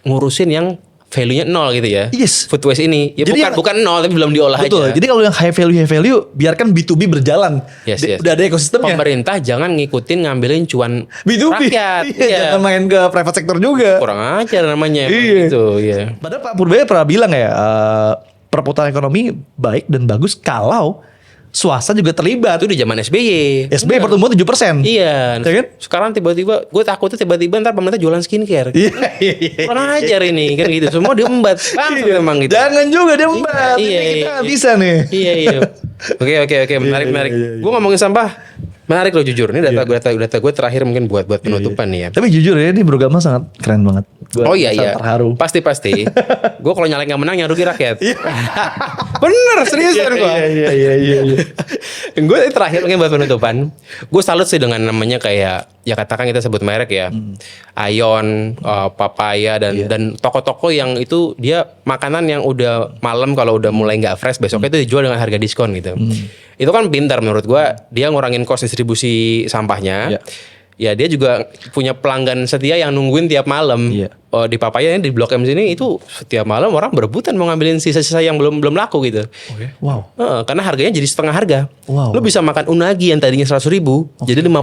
[SPEAKER 1] ngurusin yang value-nya 0 gitu ya.
[SPEAKER 2] Yes.
[SPEAKER 1] Food waste ini. Ya
[SPEAKER 2] Jadi
[SPEAKER 1] bukan 0 tapi belum diolah
[SPEAKER 2] Betul.
[SPEAKER 1] aja.
[SPEAKER 2] Jadi kalau yang high value biarkan B2B berjalan.
[SPEAKER 1] Yes.
[SPEAKER 2] Udah ada ekosistemnya.
[SPEAKER 1] Pemerintah jangan ngikutin ngambilin cuan
[SPEAKER 2] B2B.
[SPEAKER 1] rakyat.
[SPEAKER 2] Iya, jangan main ke private sector juga.
[SPEAKER 1] Kurang ajar namanya.
[SPEAKER 2] Iya.
[SPEAKER 1] Gitu, ya.
[SPEAKER 2] Padahal Pak Purbaya pernah bilang ya, perputaran ekonomi baik dan bagus kalau swasta juga terlibat.
[SPEAKER 1] Itu di zaman SBY.
[SPEAKER 2] SBY pertumbuhan 7%.
[SPEAKER 1] Iya.
[SPEAKER 2] Ya kan?
[SPEAKER 1] Sekarang tiba-tiba gue takutnya tiba-tiba ntar pemerintah jualan skincare.
[SPEAKER 2] Iya.
[SPEAKER 1] Kurang ajar ini kan gitu. Semua diembat. Langsung emang gitu.
[SPEAKER 2] Jangan juga dia embat.
[SPEAKER 1] Iya,
[SPEAKER 2] Ini kita
[SPEAKER 1] iya,
[SPEAKER 2] nggak
[SPEAKER 1] iya.
[SPEAKER 2] bisa nih.
[SPEAKER 1] Iya. Oke. Menarik. Gue ngomongin sampah. Menarik loh jujur. Ini data gue terakhir mungkin buat penutupan nih ya.
[SPEAKER 2] Tapi jujur ya, ini Brogama sangat keren banget. Gua
[SPEAKER 1] Oh iya.
[SPEAKER 2] sangat terharu.
[SPEAKER 1] Pasti. Gue kalau nyalek nggak menang yang rugi rakyat. Bener seriusan gue.
[SPEAKER 2] Iya.
[SPEAKER 1] Gue terakhir mungkin buat penutupan. Gue salut sih dengan namanya kayak ya katakan kita sebut merek ya. Ion, Papaya dan toko-toko yang itu dia makanan yang udah malam kalau udah mulai nggak fresh besoknya itu dijual dengan harga diskon gitu. Itu kan pintar menurut gue. Dia ngurangin cost distribusi sampahnya.
[SPEAKER 2] Iya.
[SPEAKER 1] Ya dia juga punya pelanggan setia yang nungguin tiap malam.
[SPEAKER 2] Iya.
[SPEAKER 1] Di Papaya di Blok M sini itu setiap malam orang berebutan mau ngambilin sisa-sisa yang belum laku gitu.
[SPEAKER 2] Wow.
[SPEAKER 1] Karena harganya jadi setengah harga.
[SPEAKER 2] Wow.
[SPEAKER 1] Lo bisa makan unagi yang tadinya 100.000 jadi 50.000.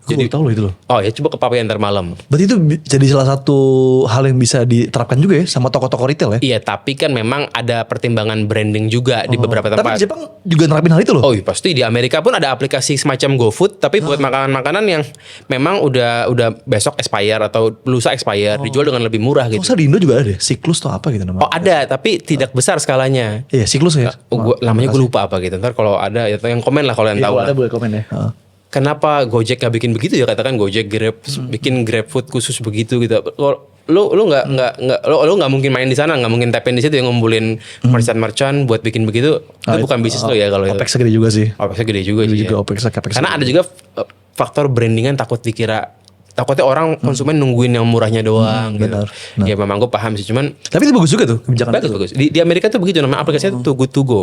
[SPEAKER 2] Gue
[SPEAKER 1] Jadi
[SPEAKER 2] baru tahu loh itu loh.
[SPEAKER 1] oh ya coba ke Papaya ntar malam.
[SPEAKER 2] Berarti itu jadi salah satu hal yang bisa diterapkan juga ya sama toko-toko retail ya.
[SPEAKER 1] Iya tapi kan memang ada pertimbangan branding juga di beberapa
[SPEAKER 2] Tapi
[SPEAKER 1] tempat.
[SPEAKER 2] di Jepang juga nerapin hal itu loh.
[SPEAKER 1] Oh iya pasti di Amerika pun ada aplikasi semacam GoFood tapi buat makanan-makanan yang memang udah besok expire atau lusa expire dijual dengan lebih murah gitu.
[SPEAKER 2] Masa di Indo juga ada deh, siklus atau apa gitu namanya.
[SPEAKER 1] Oh ada tapi tidak besar skalanya.
[SPEAKER 2] Iya, siklus ya.
[SPEAKER 1] Namanya gue lupa apa gitu. Ntar kalau ada ya yang komen lah kalau yang tahu.
[SPEAKER 2] Kalau
[SPEAKER 1] Lah.
[SPEAKER 2] ada boleh komen ya.
[SPEAKER 1] Kenapa Gojek gak bikin begitu ya? Katakan Gojek Grab bikin Grab food khusus begitu gitu. Lu nggak mungkin main di sana, nggak mungkin tap in di situ yang ngumpulin merchant buat bikin begitu. Itu bukan bisnis lo ya kalau itu.
[SPEAKER 2] OPEX gede juga sih.
[SPEAKER 1] OPEX gede juga sih.
[SPEAKER 2] Juga
[SPEAKER 1] Ya.
[SPEAKER 2] OPEX capex.
[SPEAKER 1] Karena ada juga faktor brandingan takutnya orang konsumen nungguin yang murahnya doang gitu.
[SPEAKER 2] benar.
[SPEAKER 1] Ya memang gue paham sih cuman
[SPEAKER 2] Tapi itu bagus juga tuh kebijakan itu.
[SPEAKER 1] bagus. Di Amerika tuh begitu namanya aplikasinya tuh Too Good To Go.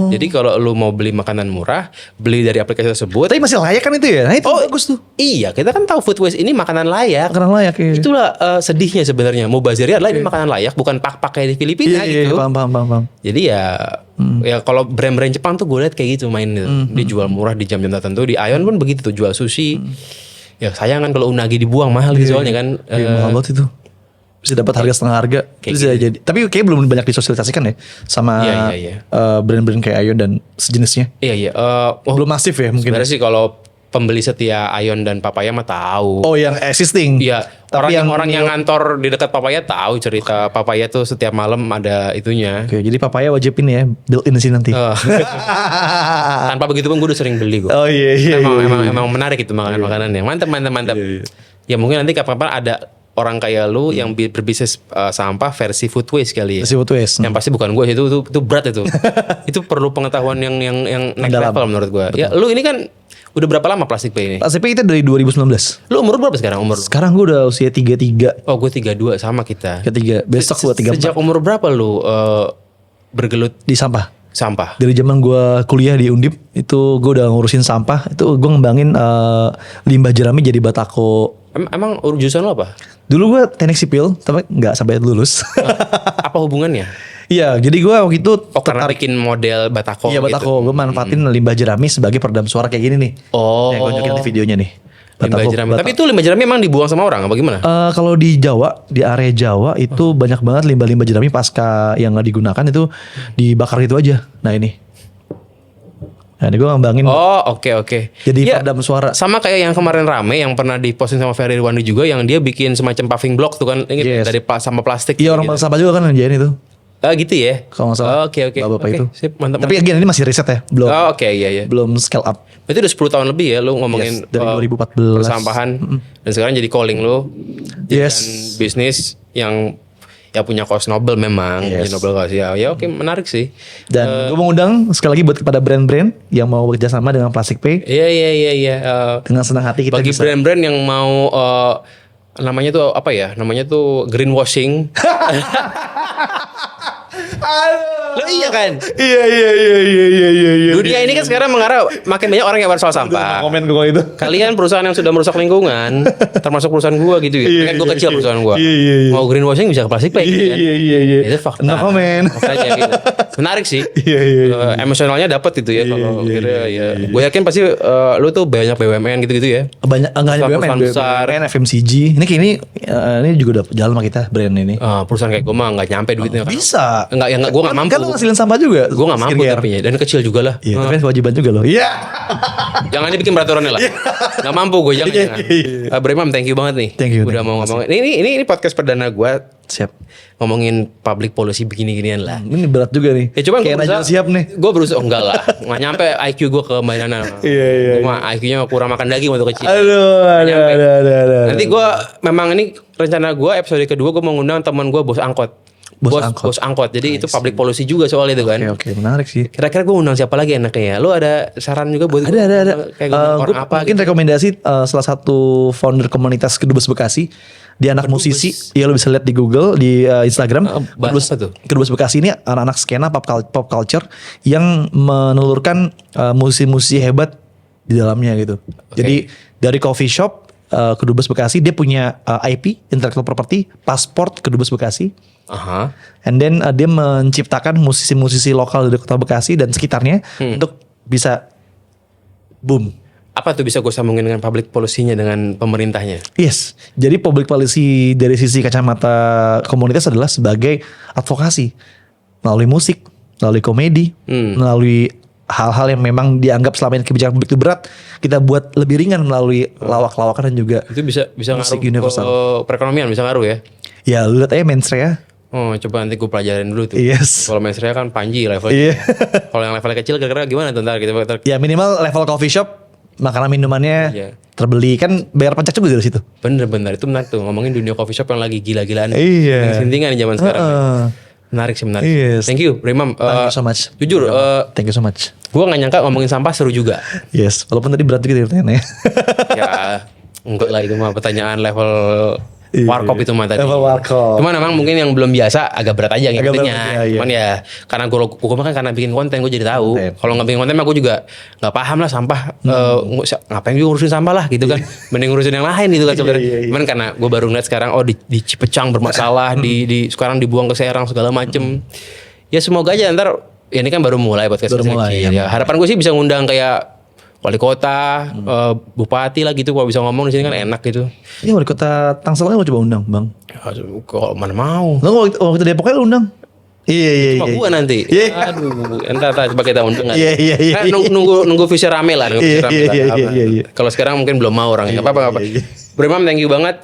[SPEAKER 1] Jadi kalau lu mau beli makanan murah, beli dari aplikasi tersebut.
[SPEAKER 2] Tapi masih layak kan itu ya? Nah itu bagus tuh.
[SPEAKER 1] Iya, kita kan tahu food waste ini makanan layak.
[SPEAKER 2] Makanan layak ya.
[SPEAKER 1] Itulah sedihnya sebenarnya. Mubazirnya adalah ini makanan layak, bukan pak kayak di Filipina gitu.
[SPEAKER 2] Iya, paham.
[SPEAKER 1] Jadi ya kalau brand-brand Jepang tuh gue liat kayak gitu main gitu. Dia jual murah di jam-jam tertentu. Di Ion pun begitu tuh jual sushi. Ya sayang kan kalau unagi dibuang mahal gitu soalnya kan.
[SPEAKER 2] Iya, mahal banget itu. Bisa dapat harga setengah harga. Bisa jadi. Tapi kayak belum banyak disosialisasikan ya sama
[SPEAKER 1] Iya.
[SPEAKER 2] brand-brand kayak Ion dan sejenisnya.
[SPEAKER 1] Iya.
[SPEAKER 2] Belum masif ya mungkin.
[SPEAKER 1] Sebenarnya sih kalau pembeli setia Ion dan Papaya mah tahu.
[SPEAKER 2] Oh yang existing.
[SPEAKER 1] Iya,
[SPEAKER 2] Tapi
[SPEAKER 1] orang yang ngantor di dekat Papaya tahu cerita Papaya tuh setiap malam ada itunya.
[SPEAKER 2] Oke, jadi Papaya wajibin ya built in sih nanti.
[SPEAKER 1] Tanpa begitu pun gue udah sering beli gue.
[SPEAKER 2] Oh iya.
[SPEAKER 1] Emang menarik itu makanan-makanannya. Mantap. Ya mungkin nanti kapan-kapan ada orang kayak lu yang berbisnis sampah versi food waste kali ya.
[SPEAKER 2] Versi food waste.
[SPEAKER 1] Yang pasti bukan gue itu berat itu. Itu perlu pengetahuan yang next
[SPEAKER 2] Mendalam.
[SPEAKER 1] level menurut gue. Ya lu ini kan udah berapa lama plastik pay ini?
[SPEAKER 2] Plastik Pay itu dari 2019.
[SPEAKER 1] Lu umur berapa sekarang umur?
[SPEAKER 2] Sekarang gue udah usia 33.
[SPEAKER 1] Oh gue 32 sama kita.
[SPEAKER 2] Ketiga. Besok gue 34.
[SPEAKER 1] Sejak umur berapa lu bergelut
[SPEAKER 2] Di sampah.
[SPEAKER 1] sampah?
[SPEAKER 2] Dari zaman gue kuliah di Undip itu gue udah ngurusin sampah. Itu gue ngembangin limbah jerami jadi batako.
[SPEAKER 1] Emang jurusan lo apa?
[SPEAKER 2] Dulu gue teknik sipil tapi nggak sampai lulus.
[SPEAKER 1] Apa hubungannya?
[SPEAKER 2] Iya, jadi gue waktu itu
[SPEAKER 1] Karena bikin model batako.
[SPEAKER 2] Iya batako, gue manfaatin limbah jerami sebagai peredam suara kayak gini nih.
[SPEAKER 1] Oh.
[SPEAKER 2] Yang gue tunjukin di videonya nih.
[SPEAKER 1] Limbah jerami. Tapi itu limbah jerami emang dibuang sama orang apa gimana?
[SPEAKER 2] Kalau di Jawa, di area Jawa itu banyak banget limbah-limbah jerami pasca yang nggak digunakan itu dibakar gitu aja. Nah ini. Nah ini gue ngembangin.
[SPEAKER 1] Oh oke.
[SPEAKER 2] Jadi
[SPEAKER 1] Ya,
[SPEAKER 2] peredam suara.
[SPEAKER 1] sama kayak yang kemarin rame yang pernah diposting sama Ferry Irwandi juga yang dia bikin semacam paving block tuh kan
[SPEAKER 2] Yes.
[SPEAKER 1] dari sampah plastik.
[SPEAKER 2] Iya orang
[SPEAKER 1] gitu.
[SPEAKER 2] sampah juga kan ngerjain itu.
[SPEAKER 1] Gitu ya.
[SPEAKER 2] Kalau nggak salah.
[SPEAKER 1] Oke.
[SPEAKER 2] Bapak
[SPEAKER 1] Oke,
[SPEAKER 2] itu.
[SPEAKER 1] Sip, mantap.
[SPEAKER 2] Tapi again ini masih riset ya, belum.
[SPEAKER 1] Oke, iya.
[SPEAKER 2] Belum scale up.
[SPEAKER 1] Berarti udah 10 tahun lebih ya lu ngomongin
[SPEAKER 2] Yes, dari 2014.
[SPEAKER 1] persampahan dan sekarang jadi calling lu.
[SPEAKER 2] Yes.
[SPEAKER 1] Dan bisnis yang ya punya cost noble memang.
[SPEAKER 2] Yes.
[SPEAKER 1] Noble cost ya. Ya oke, menarik sih.
[SPEAKER 2] Dan gue mau undang sekali lagi buat kepada brand-brand yang mau bekerjasama dengan Plastic Pay.
[SPEAKER 1] Iya.
[SPEAKER 2] Dengan senang hati kita
[SPEAKER 1] Bagi
[SPEAKER 2] bisa.
[SPEAKER 1] brand-brand yang mau namanya tuh apa ya? Namanya tuh greenwashing. Lo iya kan?
[SPEAKER 2] Iya.
[SPEAKER 1] Dunia ini kan sekarang mengarah makin banyak orang yang bersoal sampah.
[SPEAKER 2] Komen gue itu.
[SPEAKER 1] Kalian perusahaan yang sudah merusak lingkungan, termasuk perusahaan gua gitu ya. Kan gua kecil perusahaan gua.
[SPEAKER 2] Iya.
[SPEAKER 1] Mau greenwashing bisa ke Plastic Pay gitu kan.
[SPEAKER 2] Iya.
[SPEAKER 1] Itu fakta.
[SPEAKER 2] No comment.
[SPEAKER 1] Fakta aja gitu. Menarik sih.
[SPEAKER 2] Iya.
[SPEAKER 1] Emosionalnya dapat gitu ya kalau kira ya. Gue yakin pasti lu tuh banyak BUMN gitu-gitu ya.
[SPEAKER 2] Banyak enggak hanya
[SPEAKER 1] Perusahaan
[SPEAKER 2] BUMN,
[SPEAKER 1] besar.
[SPEAKER 2] BUMN, FMCG. Ini juga udah jalan sama kita brand ini.
[SPEAKER 1] Perusahaan kayak gue mah nggak nyampe duitnya kan.
[SPEAKER 2] Bisa.
[SPEAKER 1] Enggak, gue nggak mampu.
[SPEAKER 2] Kan lu ngasilin sampah juga.
[SPEAKER 1] Gue nggak mampu tapi ya. Dan kecil juga lah.
[SPEAKER 2] Iya, tapi kewajiban juga loh. Iya.
[SPEAKER 1] Jangan dibikin peraturannya lah. Nggak mampu gue jangan. Bremam, thank you banget nih.
[SPEAKER 2] Thank you.
[SPEAKER 1] Udah mau ngomong. Ini podcast perdana gue
[SPEAKER 2] Siap.
[SPEAKER 1] ngomongin public policy begini-ginian lah.
[SPEAKER 2] Ini berat juga nih.
[SPEAKER 1] Ya coba
[SPEAKER 2] kayak Najwa siap nih.
[SPEAKER 1] Gue berusaha enggak lah. Nggak nyampe IQ gue ke Mbak Nana.
[SPEAKER 2] Iya.
[SPEAKER 1] Gue mah IQ-nya kurang makan daging waktu kecil.
[SPEAKER 2] Aduh.
[SPEAKER 1] Nanti gue memang ini rencana gue episode kedua gue mau ngundang teman gue bos angkot. Bos angkot. Jadi itu public policy juga soal itu kan.
[SPEAKER 2] Oke, menarik sih.
[SPEAKER 1] Kira-kira gue undang siapa lagi enaknya ya? Lu ada saran juga buat
[SPEAKER 2] Ada.
[SPEAKER 1] kayak orang apa
[SPEAKER 2] mungkin
[SPEAKER 1] gitu?
[SPEAKER 2] rekomendasi salah satu founder komunitas Kedubes Bekasi. Dia anak musisi. Ya lo bisa lihat di Google, di Instagram.
[SPEAKER 1] bahas apa tuh?
[SPEAKER 2] Kedubes Bekasi ini anak-anak skena pop culture yang menelurkan musisi-musisi hebat di dalamnya gitu. Jadi dari coffee shop Kedubes Bekasi dia punya IP, intellectual property, pasport Kedubes Bekasi.
[SPEAKER 1] Aha.
[SPEAKER 2] And then dia menciptakan musisi-musisi lokal dari kota Bekasi dan sekitarnya untuk bisa boom.
[SPEAKER 1] Apa tuh bisa gue sambungin dengan public policy-nya dengan pemerintahnya?
[SPEAKER 2] Yes, jadi public policy dari sisi kacamata komunitas adalah sebagai advokasi melalui musik, melalui komedi, melalui hal-hal yang memang dianggap selama ini kebijakan publik itu berat, kita buat lebih ringan melalui lawak-lawakan dan juga
[SPEAKER 1] Itu bisa
[SPEAKER 2] musik
[SPEAKER 1] ngaruh
[SPEAKER 2] universal.
[SPEAKER 1] ke perekonomian, bisa ngaruh ya?
[SPEAKER 2] Ya lu lihat aja Mensrea.
[SPEAKER 1] Oh, coba nanti gue pelajarin dulu tuh.
[SPEAKER 2] Yes.
[SPEAKER 1] Kalau Mensrea kan Panji levelnya.
[SPEAKER 2] Iya.
[SPEAKER 1] Kalau yang levelnya kecil kira-kira gimana tuh ntar kita
[SPEAKER 2] Ya minimal level coffee shop, makanan minumannya
[SPEAKER 1] Iya.
[SPEAKER 2] terbeli, kan bayar pajak juga dari situ.
[SPEAKER 1] Bener itu menarik tuh ngomongin dunia coffee shop yang lagi gila-gilaan.
[SPEAKER 2] Iya.
[SPEAKER 1] Sintingan di zaman sekarang. Menarik sih menarik.
[SPEAKER 2] Yes.
[SPEAKER 1] Thank you, Remam.
[SPEAKER 2] Thank you so much.
[SPEAKER 1] Jujur,
[SPEAKER 2] Thank you so much.
[SPEAKER 1] gue gak nyangka ngomongin sampah seru juga.
[SPEAKER 2] Yes, walaupun tadi berat juga pertanyaannya.
[SPEAKER 1] Ya enggak lah itu mah pertanyaan level warkop itu mah tadi.
[SPEAKER 2] Level warkop.
[SPEAKER 1] Cuman memang mungkin yang belum biasa agak berat aja ngikutinnya.
[SPEAKER 2] Iya.
[SPEAKER 1] Cuman ya karena gue kan karena bikin konten gue jadi tahu. Kalau nggak bikin konten mah gue juga nggak paham lah sampah. Ngapain gue ngurusin sampah lah gitu kan. Mending ngurusin yang lain gitu kan sebenarnya. Cuman karena gue baru ngeliat sekarang di Cipecang bermasalah, di sekarang dibuang ke Serang segala macem. Ya semoga aja ntar ya ini kan baru mulai podcast kecil. Ya harapan gue sih bisa ngundang kayak wali kota, bupati lah gitu kalau bisa ngomong di sini kan enak gitu.
[SPEAKER 2] Iya, wali kota Tangsel kan mau coba undang, Bang.
[SPEAKER 1] Kok mana mau?
[SPEAKER 2] Lo waktu Depoknya lu undang? Iya.
[SPEAKER 1] Cuma gua nanti.
[SPEAKER 2] Iya.
[SPEAKER 1] Aduh, entar coba kita undang.
[SPEAKER 2] Iya.
[SPEAKER 1] Kan nunggu visi rame lah.
[SPEAKER 2] Iya.
[SPEAKER 1] Kalau sekarang mungkin belum mau orang. Enggak apa-apa. Bro Imam, thank you banget.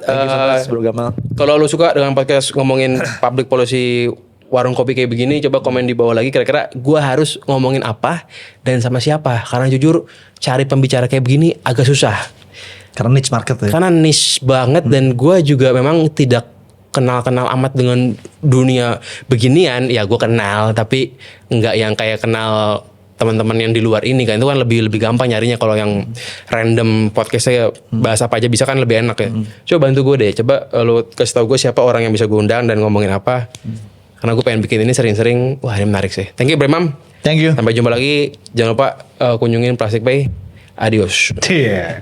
[SPEAKER 2] Bro Gamal.
[SPEAKER 1] Kalau lu suka dengan podcast ngomongin public policy warung kopi kayak begini, coba komen di bawah lagi kira-kira gua harus ngomongin apa dan sama siapa. Karena jujur cari pembicara kayak begini agak susah.
[SPEAKER 2] Karena niche market ya.
[SPEAKER 1] Karena niche banget dan gua juga memang tidak kenal amat dengan dunia beginian. Ya gua kenal tapi nggak yang kayak kenal teman-teman yang di luar ini kan. Itu kan lebih gampang nyarinya. Kalau yang random podcastnya bahas apa aja bisa kan lebih enak ya. Coba bantu gue deh. Coba lu kasih tau gue siapa orang yang bisa gue undang dan ngomongin apa. Karena gue pengen bikin ini sering-sering. Wah, ini menarik sih. Thank you, Bremam.
[SPEAKER 2] Thank you.
[SPEAKER 1] Sampai jumpa lagi. Jangan lupa kunjungin Plastic Pay. Adios.
[SPEAKER 2] Yeah.